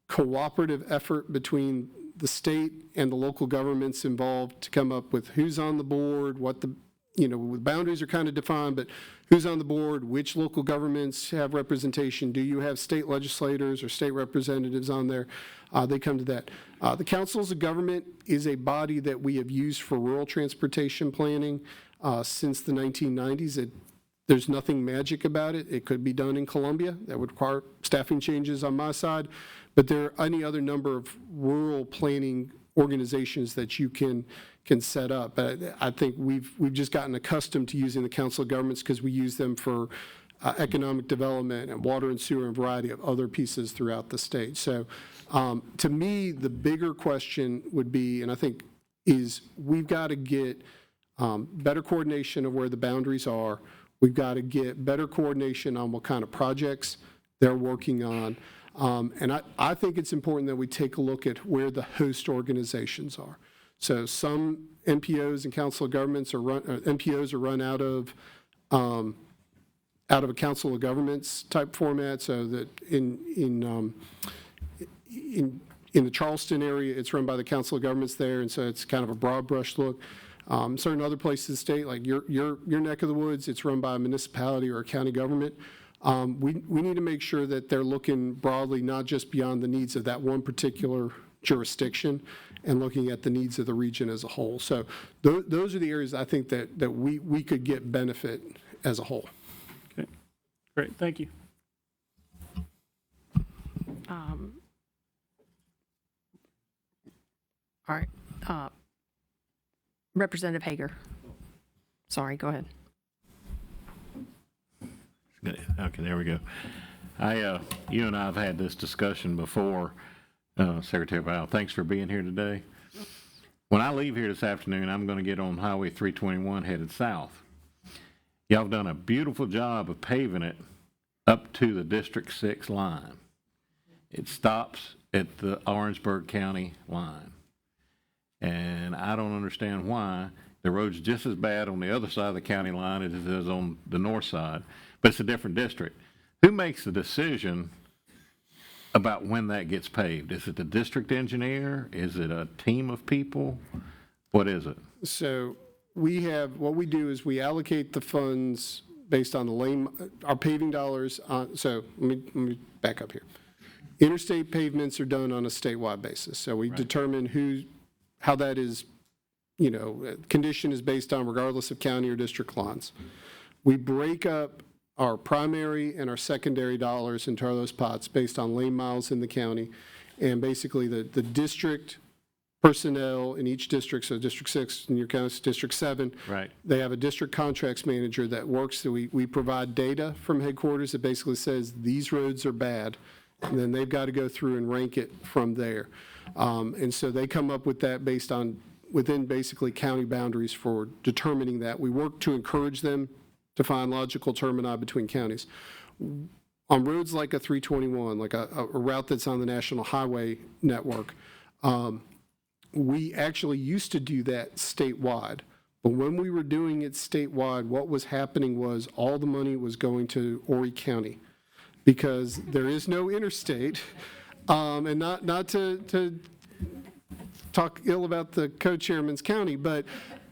cooperative effort between the state and the local governments involved to come up with who's on the board, what the boundaries are kind of defined, but who's on the board, which local governments have representation, do you have state legislators or state representatives on there? They come to that. The councils of government is a body that we have used for rural transportation planning since the 1990s. There's nothing magic about it. It could be done in Columbia. That would require staffing changes on my side. But there are any other number of rural planning organizations that you can set up. I think we've just gotten accustomed to using the council of governments because we use them for economic development and water and sewer and a variety of other pieces throughout the state. So to me, the bigger question would be, and I think is, we've got to get better coordination of where the boundaries are. We've got to get better coordination on what kind of projects they're working on. And I think it's important that we take a look at where the host organizations are. So some MPOs and council of governments MPOs are run out of a council of governments type format. So that in the Charleston area, it's run by the council of governments there, and so it's kind of a broad brush look. Certain other places in the state, like your neck of the woods, it's run by a municipality or a county government. We need to make sure that they're looking broadly, not just beyond the needs of that one particular jurisdiction, and looking at the needs of the region as a whole. So those are the areas I think that we could get benefit as a whole. Okay, great, thank you. All right. Representative Hager. Sorry, go ahead. Okay, there we go. You and I have had this discussion before, Secretary Powell. Thanks for being here today. When I leave here this afternoon, I'm going to get on Highway 321 headed south. Y'all have done a beautiful job of paving it up to the District 6 line. It stops at the Orangeburg County line. And I don't understand why. The road's just as bad on the other side of the county line as it is on the north side, but it's a different district. Who makes the decision about when that gets paved? Is it the district engineer? Is it a team of people? What is it? So what we do is we allocate the funds based on the lane, our paving dollars. So let me back up here. Interstate pavements are done on a statewide basis. So we determine how that is, condition is based on regardless of county or district lines. We break up our primary and our secondary dollars into those pots based on lane miles in the county. And basically the district personnel in each district, so District 6 in your county, District 7, right, they have a district contracts manager that works. So we provide data from headquarters that basically says these roads are bad, and then they've got to go through and rank it from there. And so they come up with that based on within basically county boundaries for determining that. We work to encourage them to find logical termini between counties. On roads like a 321, like a route that's on the National Highway Network, we actually used to do that statewide. But when we were doing it statewide, what was happening was all the money was going to Horry County because there is no interstate. And not to talk ill about the co-chairman's county, but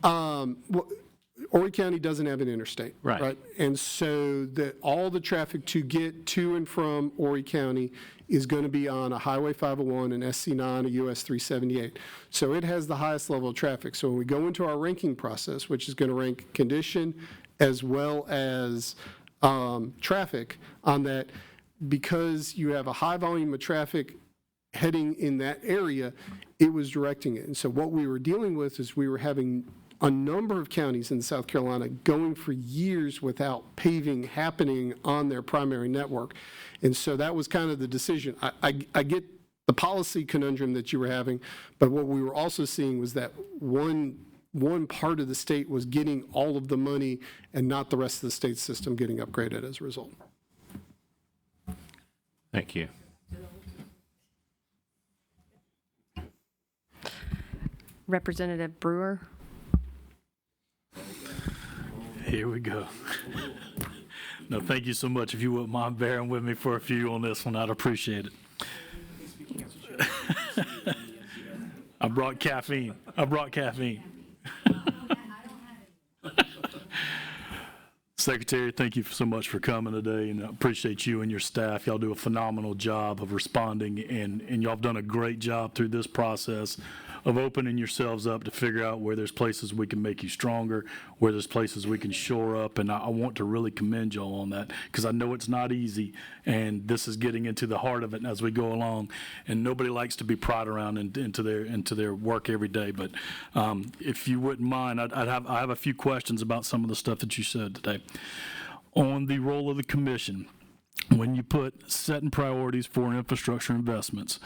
Horry County doesn't have an interstate. Right. And so all the traffic to get to and from Horry County is going to be on a Highway 501, an SC9, a US 378. So it has the highest level of traffic. So when we go into our ranking process, which is going to rank condition as well as traffic on that, because you have a high volume of traffic heading in that area, it was directing it. And so what we were dealing with is we were having a number of counties in South Carolina going for years without paving happening on their primary network. And so that was kind of the decision. I get the policy conundrum that you were having, but what we were also seeing was that one part of the state was getting all of the money and not the rest of the state system getting upgraded as a result. Thank you. Representative Brewer. Here we go. No, thank you so much. If you wouldn't mind bearing with me for a few on this one, I'd appreciate it. I brought caffeine. Secretary, thank you so much for coming today, and I appreciate you and your staff. Y'all do a phenomenal job of responding, and y'all have done a great job through this process of opening yourselves up to figure out where there's places we can make you stronger, where there's places we can shore up, and I want to really commend y'all on that, because I know it's not easy, and this is getting into the heart of it as we go along, and nobody likes to be pried around into their work every day. But if you wouldn't mind, I have a few questions about some of the stuff that you said today. On the role of the commission, when you put setting priorities for infrastructure investments,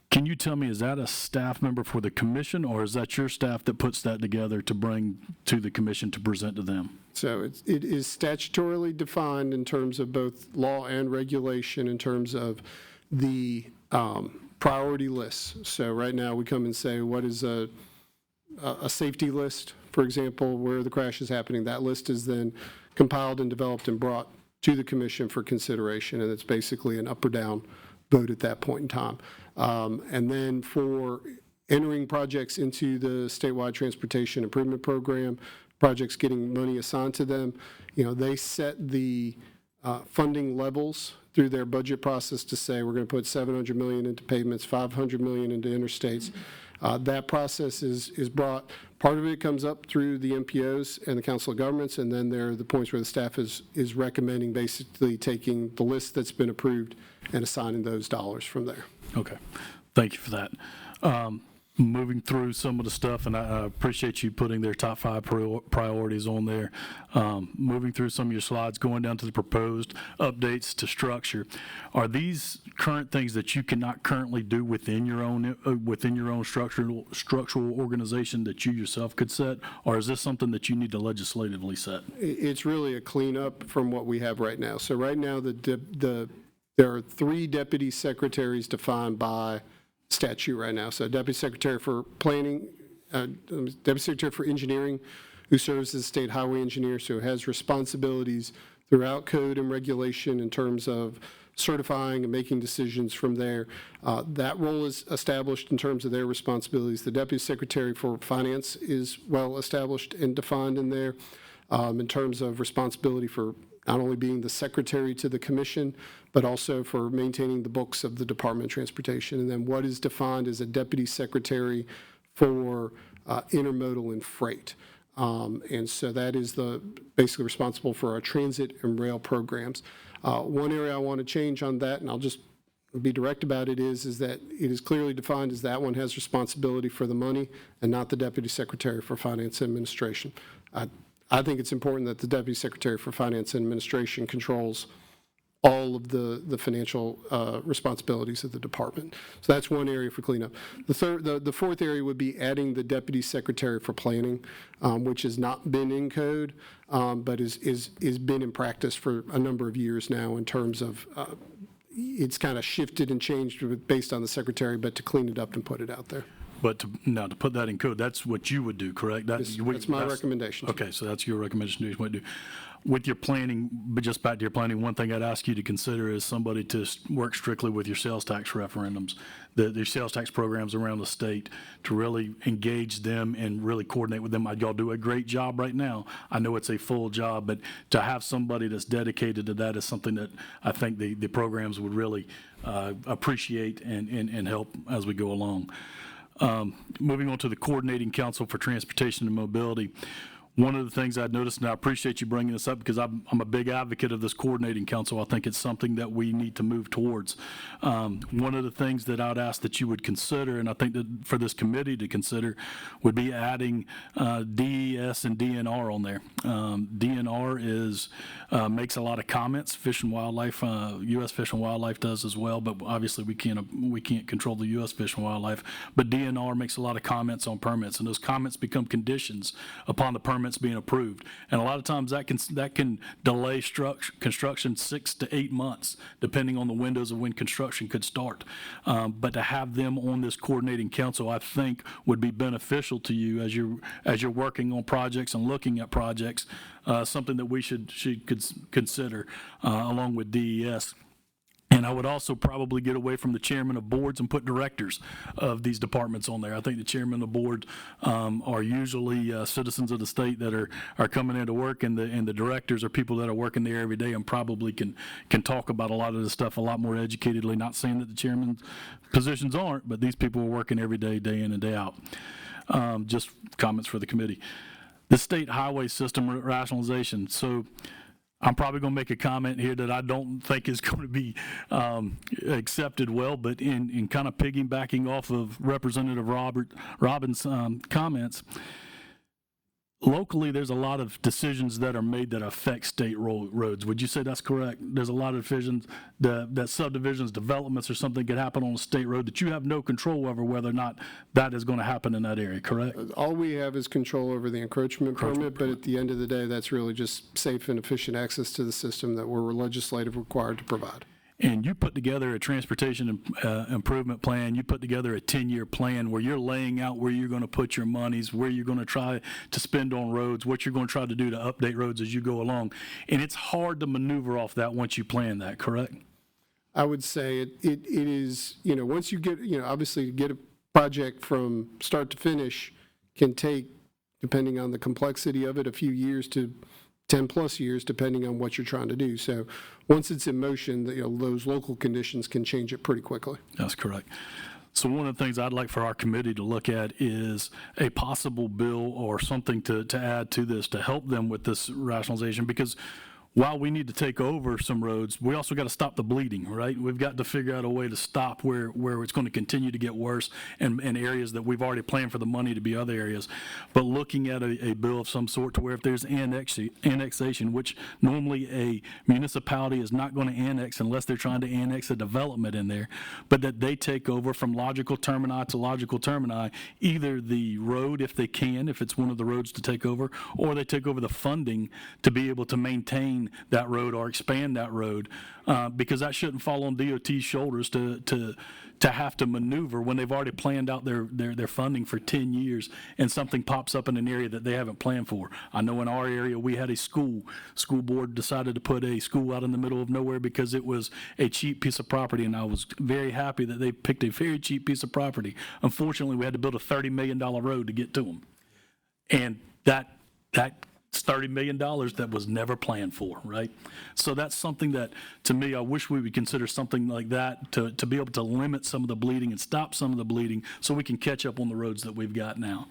can you tell me, is that a staff member for the commission, or is that your staff that puts that together to bring to the commission to present to them? So it is statutorily defined in terms of both law and regulation in terms of the priority lists. So right now we come and say, what is a safety list, for example, where the crash is happening? That list is then compiled and developed and brought to the commission for consideration, and it's basically an up or down vote at that point in time. And then for entering projects into the statewide transportation improvement program, projects getting money assigned to them, they set the funding levels through their budget process to say we're going to put $700 million into pavements, $500 million into interstates. That process is brought, part of it comes up through the MPOs and the Council of Governments, and then there are the points where the staff is recommending basically taking the list that's been approved and assigning those dollars from there. Okay, thank you for that. Moving through some of the stuff, and I appreciate you putting their top 5 priorities on there. Moving through some of your slides, going down to the proposed updates to structure. Are these current things that you cannot currently do within your own structural organization that you yourself could set, or is this something that you need to legislatively set? It's really a cleanup from what we have right now. So right now, there are 3 deputy secretaries defined by statute right now. So Deputy Secretary for Planning, Deputy Secretary for Engineering, who serves as State Highway Engineer, so has responsibilities throughout code and regulation in terms of certifying and making decisions from there. That role is established in terms of their responsibilities. The Deputy Secretary for Finance is well established and defined in there in terms of responsibility for not only being the secretary to the commission, but also for maintaining the books of the Department of Transportation. And then what is defined as a deputy secretary for intermodal and freight. And so that is basically responsible for our transit and rail programs. One area I want to change on that, and I'll just be direct about it, is that it is clearly defined as that one has responsibility for the money and not the Deputy Secretary for Finance and Administration. I think it's important that the Deputy Secretary for Finance and Administration controls all of the financial responsibilities of the department. So that's one area for cleanup. The fourth area would be adding the Deputy Secretary for Planning, which has not been in code, but is been in practice for a number of years now in terms of it's kind of shifted and changed based on the secretary, but to clean it up and put it out there. But to put that in code, that's what you would do, correct? That's my recommendation. Okay, so that's your recommendation to what you do. With your planning, but just back to your planning, one thing I'd ask you to consider is somebody to work strictly with your sales tax referendums, the sales tax programs around the state, to really engage them and really coordinate with them. Y'all do a great job right now. I know it's a full job, but to have somebody that's dedicated to that is something that I think the programs would really appreciate and help as we go along. Moving on to the Coordinating Council for Transportation and Mobility. One of the things I'd noticed, and I appreciate you bringing this up because I'm a big advocate of this coordinating council. I think it's something that we need to move towards. One of the things that I'd ask that you would consider, and I think that for this committee to consider, would be adding DES and DNR on there. DNR makes a lot of comments. Fish and Wildlife, U.S. Fish and Wildlife does as well, but obviously we can't control the U.S. Fish and Wildlife. But DNR makes a lot of comments on permits, and those comments become conditions upon the permits being approved. And a lot of times that can delay construction 6 to 8 months, depending on the windows of when construction could start. But to have them on this coordinating council, I think, would be beneficial to you as you're working on projects and looking at projects. Something that we should consider along with DES. And I would also probably get away from the chairman of boards and put directors of these departments on there. I think the chairman of the board are usually citizens of the state that are coming into work, and the directors are people that are working there every day and probably can talk about a lot of this stuff a lot more educatedly. Not saying that the chairman's positions aren't, but these people are working every day, day in and day out. Just comments for the committee. The state highway system rationalization. So I'm probably going to make a comment here that I don't think is going to be accepted well, but in kind of piggybacking off of Representative Robbins' comments, locally there's a lot of decisions that are made that affect state roads. Would you say that's correct? There's a lot of decisions that subdivisions, developments, or something could happen on a state road that you have no control over whether or not that is going to happen in that area, correct? All we have is control over the encroachment permit, but at the end of the day, that's really just safe and efficient access to the system that we're legislatively required to provide. And you put together a transportation improvement plan, you put together a 10-year plan where you're laying out where you're going to put your monies, where you're going to try to spend on roads, what you're going to try to do to update roads as you go along. And it's hard to maneuver off that once you plan that, correct? I would say it is, once you get, obviously get a project from start to finish can take, depending on the complexity of it, a few years to 10 plus years, depending on what you're trying to do. So once it's in motion, those local conditions can change it pretty quickly. That's correct. So one of the things I'd like for our committee to look at is a possible bill or something to add to this to help them with this rationalization, because while we need to take over some roads, we also got to stop the bleeding, right? We've got to figure out a way to stop where it's going to continue to get worse and areas that we've already planned for the money to be other areas. But looking at a bill of some sort to where if there's annexation, which normally a municipality is not going to annex unless they're trying to annex a development in there, but that they take over from logical termini to logical termini, either the road if they can, if it's one of the roads to take over, or they take over the funding to be able to maintain that road or expand that road, because that shouldn't fall on DOT's shoulders to have to maneuver when they've already planned out their funding for 10 years and something pops up in an area that they haven't planned for. I know in our area we had a school board decided to put a school out in the middle of nowhere because it was a cheap piece of property, and I was very happy that they picked a very cheap piece of property. Unfortunately, we had to build a $30 million road to get to them, and that $30 million that was never planned for, right? So that's something that, to me, I wish we would consider something like that to be able to limit some of the bleeding and stop some of the bleeding so we can catch up on the roads that we've got now.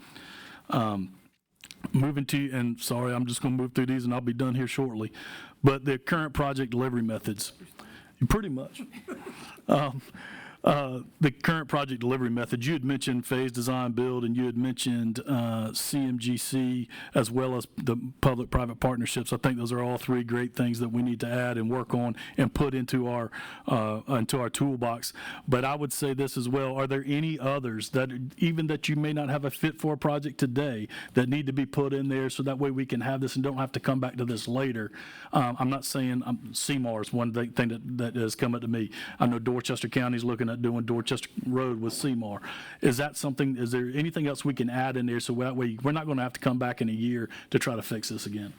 Moving to, and sorry, I'm just going to move through these and I'll be done here shortly, but the current project delivery methods, pretty much. The current project delivery methods, you had mentioned phase design build, and you had mentioned CMGC as well as the public-private partnerships. I think those are all three great things that we need to add and work on and put into our toolbox. But I would say this as well: are there any others that even that you may not have a fit for a project today that need to be put in there so that way we can have this and don't have to come back to this later? I'm not saying CMAR is one thing that has come up to me. I know Dorchester County is looking at doing Dorchester Road with CMAR. Is that something, is there anything else we can add in there so that way we're not going to have to come back in a year to try to fix this again?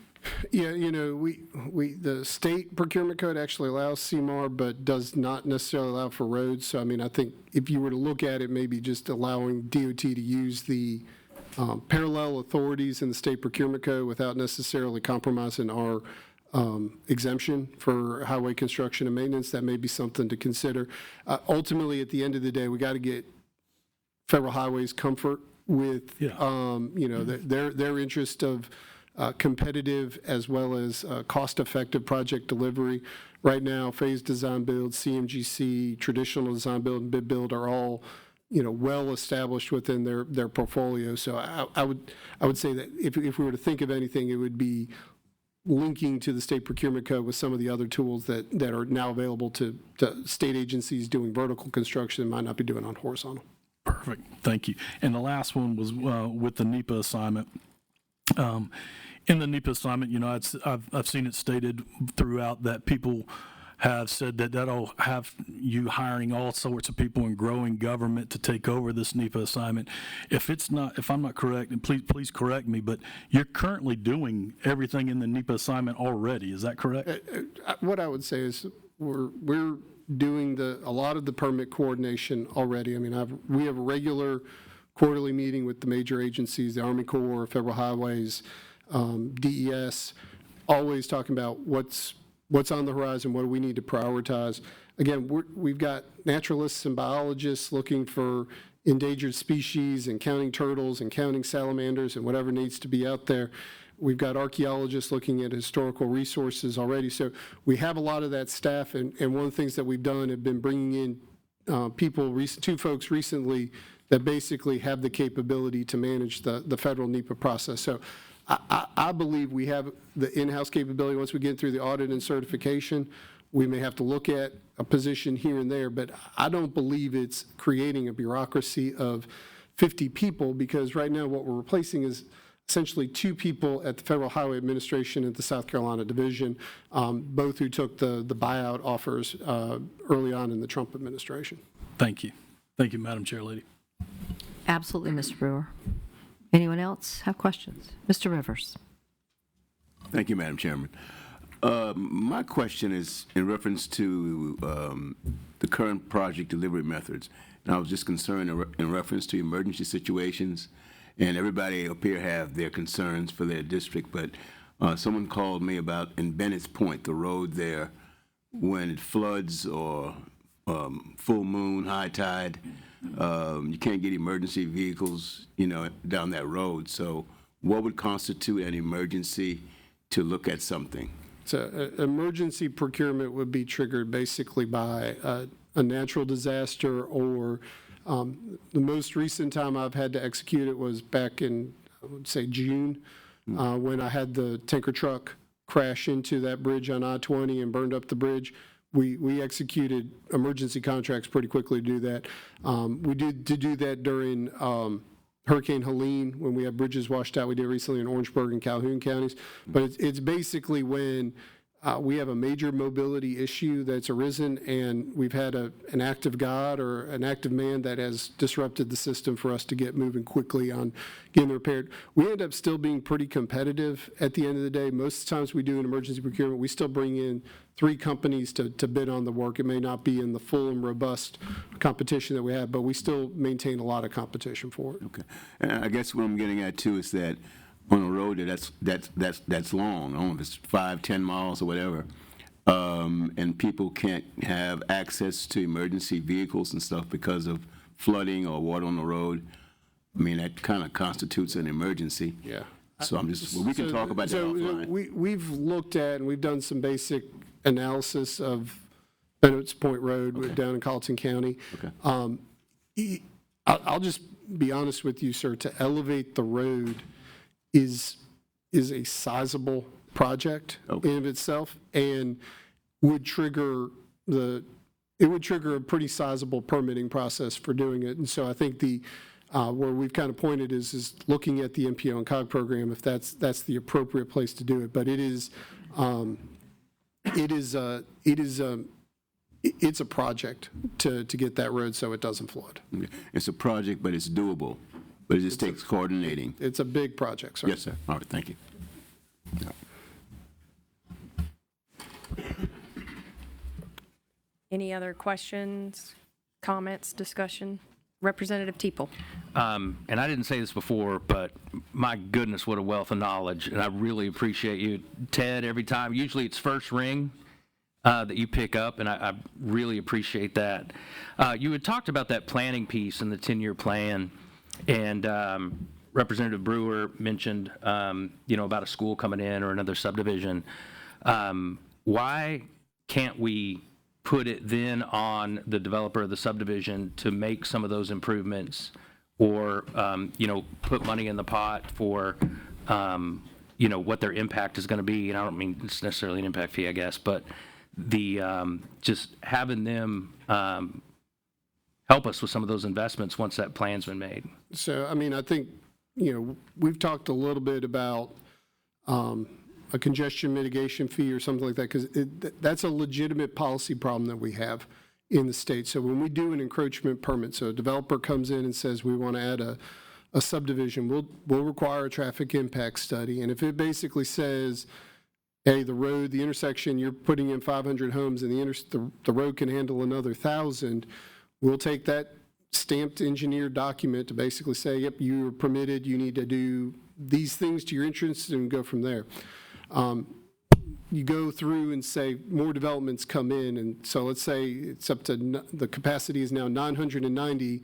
Yeah, the state procurement code actually allows CMAR, but does not necessarily allow for roads. So, I think if you were to look at it, maybe just allowing DOT to use the parallel authorities in the state procurement code without necessarily compromising our exemption for highway construction and maintenance, that may be something to consider. Ultimately, at the end of the day, we got to get Federal Highways comfort with, their interest of competitive as well as cost-effective project delivery. Right now, phase design build, CMGC, traditional design build, and bid build are all well established within their portfolio. So I would say that if we were to think of anything, it would be linking to the state procurement code with some of the other tools that are now available to state agencies doing vertical construction and might not be doing on horizontal. Perfect, thank you. And the last one was with the NEPA assignment. In the NEPA assignment, I've seen it stated throughout that people have said that that'll have you hiring all sorts of people and growing government to take over this NEPA assignment. If I'm not correct, and please correct me, but you're currently doing everything in the NEPA assignment already. Is that correct? What I would say is we're doing a lot of the permit coordination already. I mean, we have a regular quarterly meeting with the major agencies, the Army Corps, Federal Highways, DES, always talking about what's on the horizon, what do we need to prioritize. Again, we've got naturalists and biologists looking for endangered species and counting turtles and counting salamanders and whatever needs to be out there. We've got archaeologists looking at historical resources already. So we have a lot of that staff, and one of the things that we've done have been bringing in two folks recently that basically have the capability to manage the federal NEPA process. So I believe we have the in-house capability. Once we get through the audit and certification, we may have to look at a position here and there, but I don't believe it's creating a bureaucracy of 50 people, because right now what we're replacing is essentially 2 people at the Federal Highway Administration at the South Carolina Division, both who took the buyout offers early on in the Trump administration. Thank you. Thank you, Madam Chair Lady. Absolutely, Mr. Brewer. Anyone else have questions? Mr. Rivers. Thank you, Madam Chairman. My question is in reference to the current project delivery methods. And I was just concerned in reference to emergency situations, and everybody up here have their concerns for their district, but someone called me about in Bennett's Point, the road there, when it floods or full moon, high tide, you can't get emergency vehicles, down that road. So what would constitute an emergency to look at something? So emergency procurement would be triggered basically by a natural disaster, or the most recent time I've had to execute it was back in, I would say, June, when I had the tanker truck crash into that bridge on I-20 and burned up the bridge. We executed emergency contracts pretty quickly to do that. We did do that during Hurricane Helene, when we had bridges washed out. We did recently in Orangeburg and Calhoun counties. But it's basically when we have a major mobility issue that's arisen, and we've had an act of God or an act of man that has disrupted the system for us to get moving quickly on getting repaired. We end up still being pretty competitive at the end of the day. Most of the times we do an emergency procurement, we still bring in 3 companies to bid on the work. It may not be in the full and robust competition that we have, but we still maintain a lot of competition for it. Okay. And I guess what I'm getting at too is that on a road that's long, I don't know if it's 5, 10 miles or whatever, and people can't have access to emergency vehicles and stuff because of flooding or water on the road. I mean, that kind of constitutes an emergency. Yeah. So we can talk about that offline. We've looked at, and we've done some basic analysis of Bennett's Point Road down in Colleton County. Okay. I'll just be honest with you, sir. To elevate the road is a sizable project in and of itself, and would trigger a pretty sizable permitting process for doing it. And so I think where we've kind of pointed is looking at the MPO and COG program, if that's the appropriate place to do it. But it's a project to get that road so it doesn't flood. Okay. It's a project, but it's doable. But it just takes coordinating. It's a big project, sir. Yes, sir. All right, thank you. Yeah. Any other questions, comments, discussion? Representative Teeple. And I didn't say this before, but my goodness, what a wealth of knowledge. And I really appreciate you, Ted, every time. Usually it's first ring that you pick up, and I really appreciate that. You had talked about that planning piece and the 10-year plan, and Representative Brewer mentioned, about a school coming in or another subdivision. Why can't we put it then on the developer of the subdivision to make some of those improvements, or, put money in the pot for, what their impact is going to be? And I don't mean it's necessarily an impact fee, I guess, but just having them help us with some of those investments once that plan's been made. So, I mean, I think, we've talked a little bit about a congestion mitigation fee or something like that, because that's a legitimate policy problem that we have in the state. So when we do an encroachment permit, so a developer comes in and says, we want to add a subdivision, we'll require a traffic impact study. And if it basically says, hey, the intersection, you're putting in 500 homes and the road can handle another 1,000, we'll take that stamped engineered document to basically say, yep, you're permitted, you need to do these things to your entrance, and go from there. You go through and say more developments come in, and so let's say it's up to, the capacity is now 990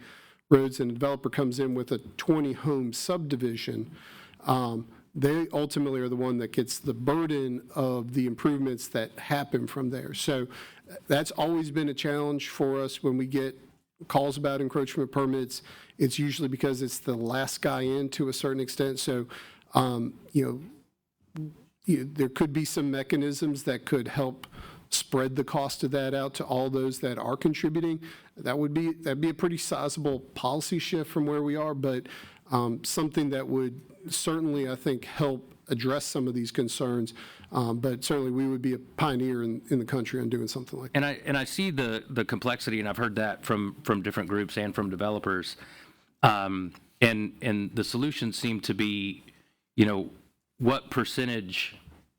roads, and a developer comes in with a 20-home subdivision. They ultimately are the one that gets the burden of the improvements that happen from there. So that's always been a challenge for us when we get calls about encroachment permits. It's usually because it's the last guy in to a certain extent. So, there could be some mechanisms that could help spread the cost of that out to all those that are contributing. That'd be a pretty sizable policy shift from where we are, but something that would certainly, I think, help address some of these concerns. But certainly we would be a pioneer in the country on doing something like that. And I see the complexity, and I've heard that from different groups and from developers. And the solutions seem to be, what percentage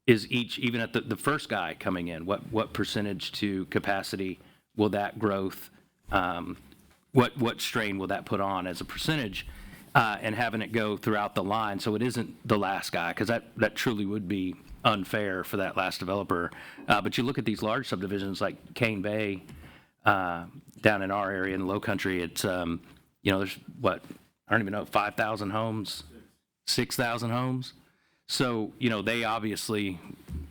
is each, even at the first guy coming in, what percentage to capacity will that growth, what strain will that put on as a percentage, and having it go throughout the line so it isn't the last guy, because that truly would be unfair for that last developer. But you look at these large subdivisions like Cane Bay, down in our area in the Low Country, it's, there's I don't even know, 5,000 homes, 6,000 homes. So, they obviously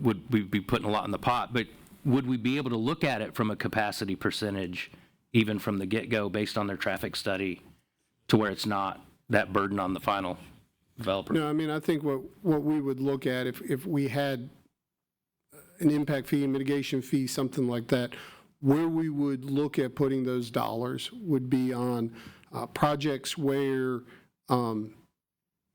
would be putting a lot in the pot, but would we be able to look at it from a capacity percentage, even from the get-go, based on their traffic study, to where it's not that burden on the final developer? No, I mean, I think what we would look at if we had an impact fee, mitigation fee, something like that, where we would look at putting those dollars would be on projects where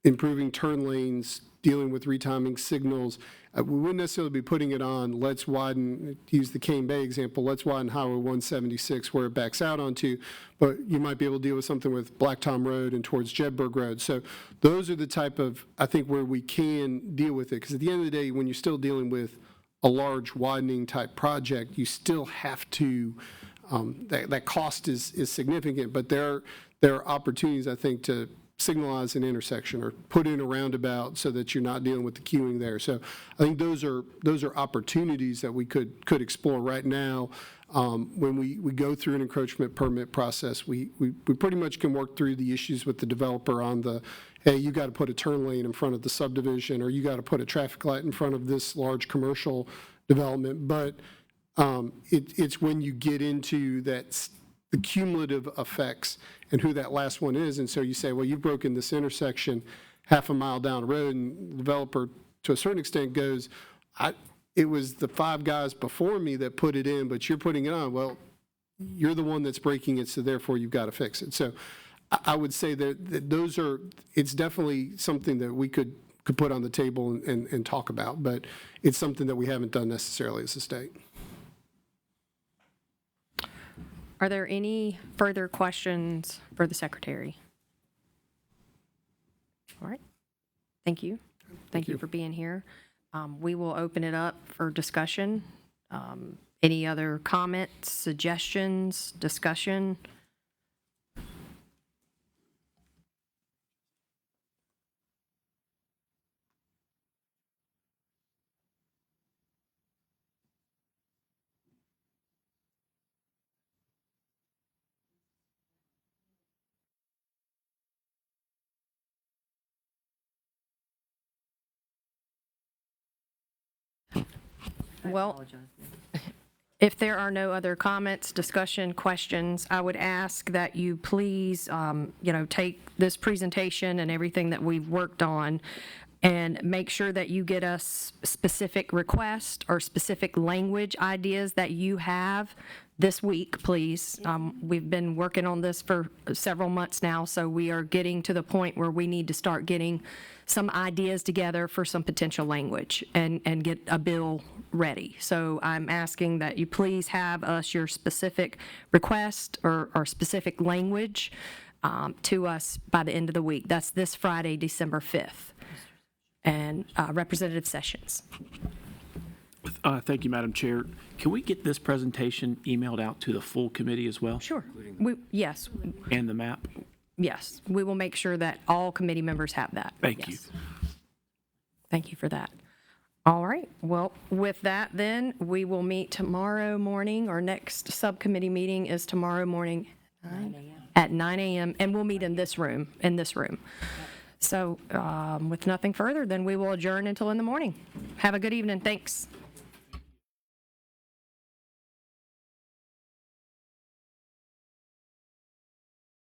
improving turn lanes, dealing with retiming signals. We wouldn't necessarily be putting it on, let's widen, use the Cane Bay example, let's widen Highway 176 where it backs out onto, but you might be able to deal with something with Black Tom Road and towards Jedburgh Road. So those are the type of, I think, where we can deal with it. Because at the end of the day, when you're still dealing with a large widening type project, you still have to, that cost is significant, but there are opportunities, I think, to signalize an intersection or put in a roundabout so that you're not dealing with the queuing there. So I think those are opportunities that we could explore right now. When we go through an encroachment permit process, we pretty much can work through the issues with the developer on the, hey, you got to put a turn lane in front of the subdivision, or you got to put a traffic light in front of this large commercial development. But it's when you get into that, the cumulative effects and who that last one is. And so you say, well, you've broken this intersection half a mile down the road, and the developer, to a certain extent, goes, it was the 5 guys before me that put it in, but you're putting it on. Well, you're the one that's breaking it, so therefore you've got to fix it. So I would say that those are, it's definitely something that we could put on the table and talk about, but it's something that we haven't done necessarily as a state. Are there any further questions for the secretary? All right. Thank you. Thank you for being here. We will open it up for discussion. Any other comments, suggestions, discussion? Well, if there are no other comments, discussion, questions, I would ask that you please, take this presentation and everything that we've worked on and make sure that you get us specific requests or specific language ideas that you have this week, please. We've been working on this for several months now, so we are getting to the point where we need to start getting some ideas together for some potential language and get a bill ready. So I'm asking that you please have us your specific request or specific language to us by the end of the week. That's this Friday, December 5th. And Representative Sessions. Thank you, Madam Chair. Can we get this presentation emailed out to the full committee as well? Sure. Yes. And the map? Yes. We will make sure that all committee members have that. Thank you. Thank you for that. All right. Well, with that, then, we will meet tomorrow morning. Our next subcommittee meeting is tomorrow morning at 9 a.m. And we'll meet in this room, So with nothing further, then we will adjourn until in the morning. Have a good evening. Thanks.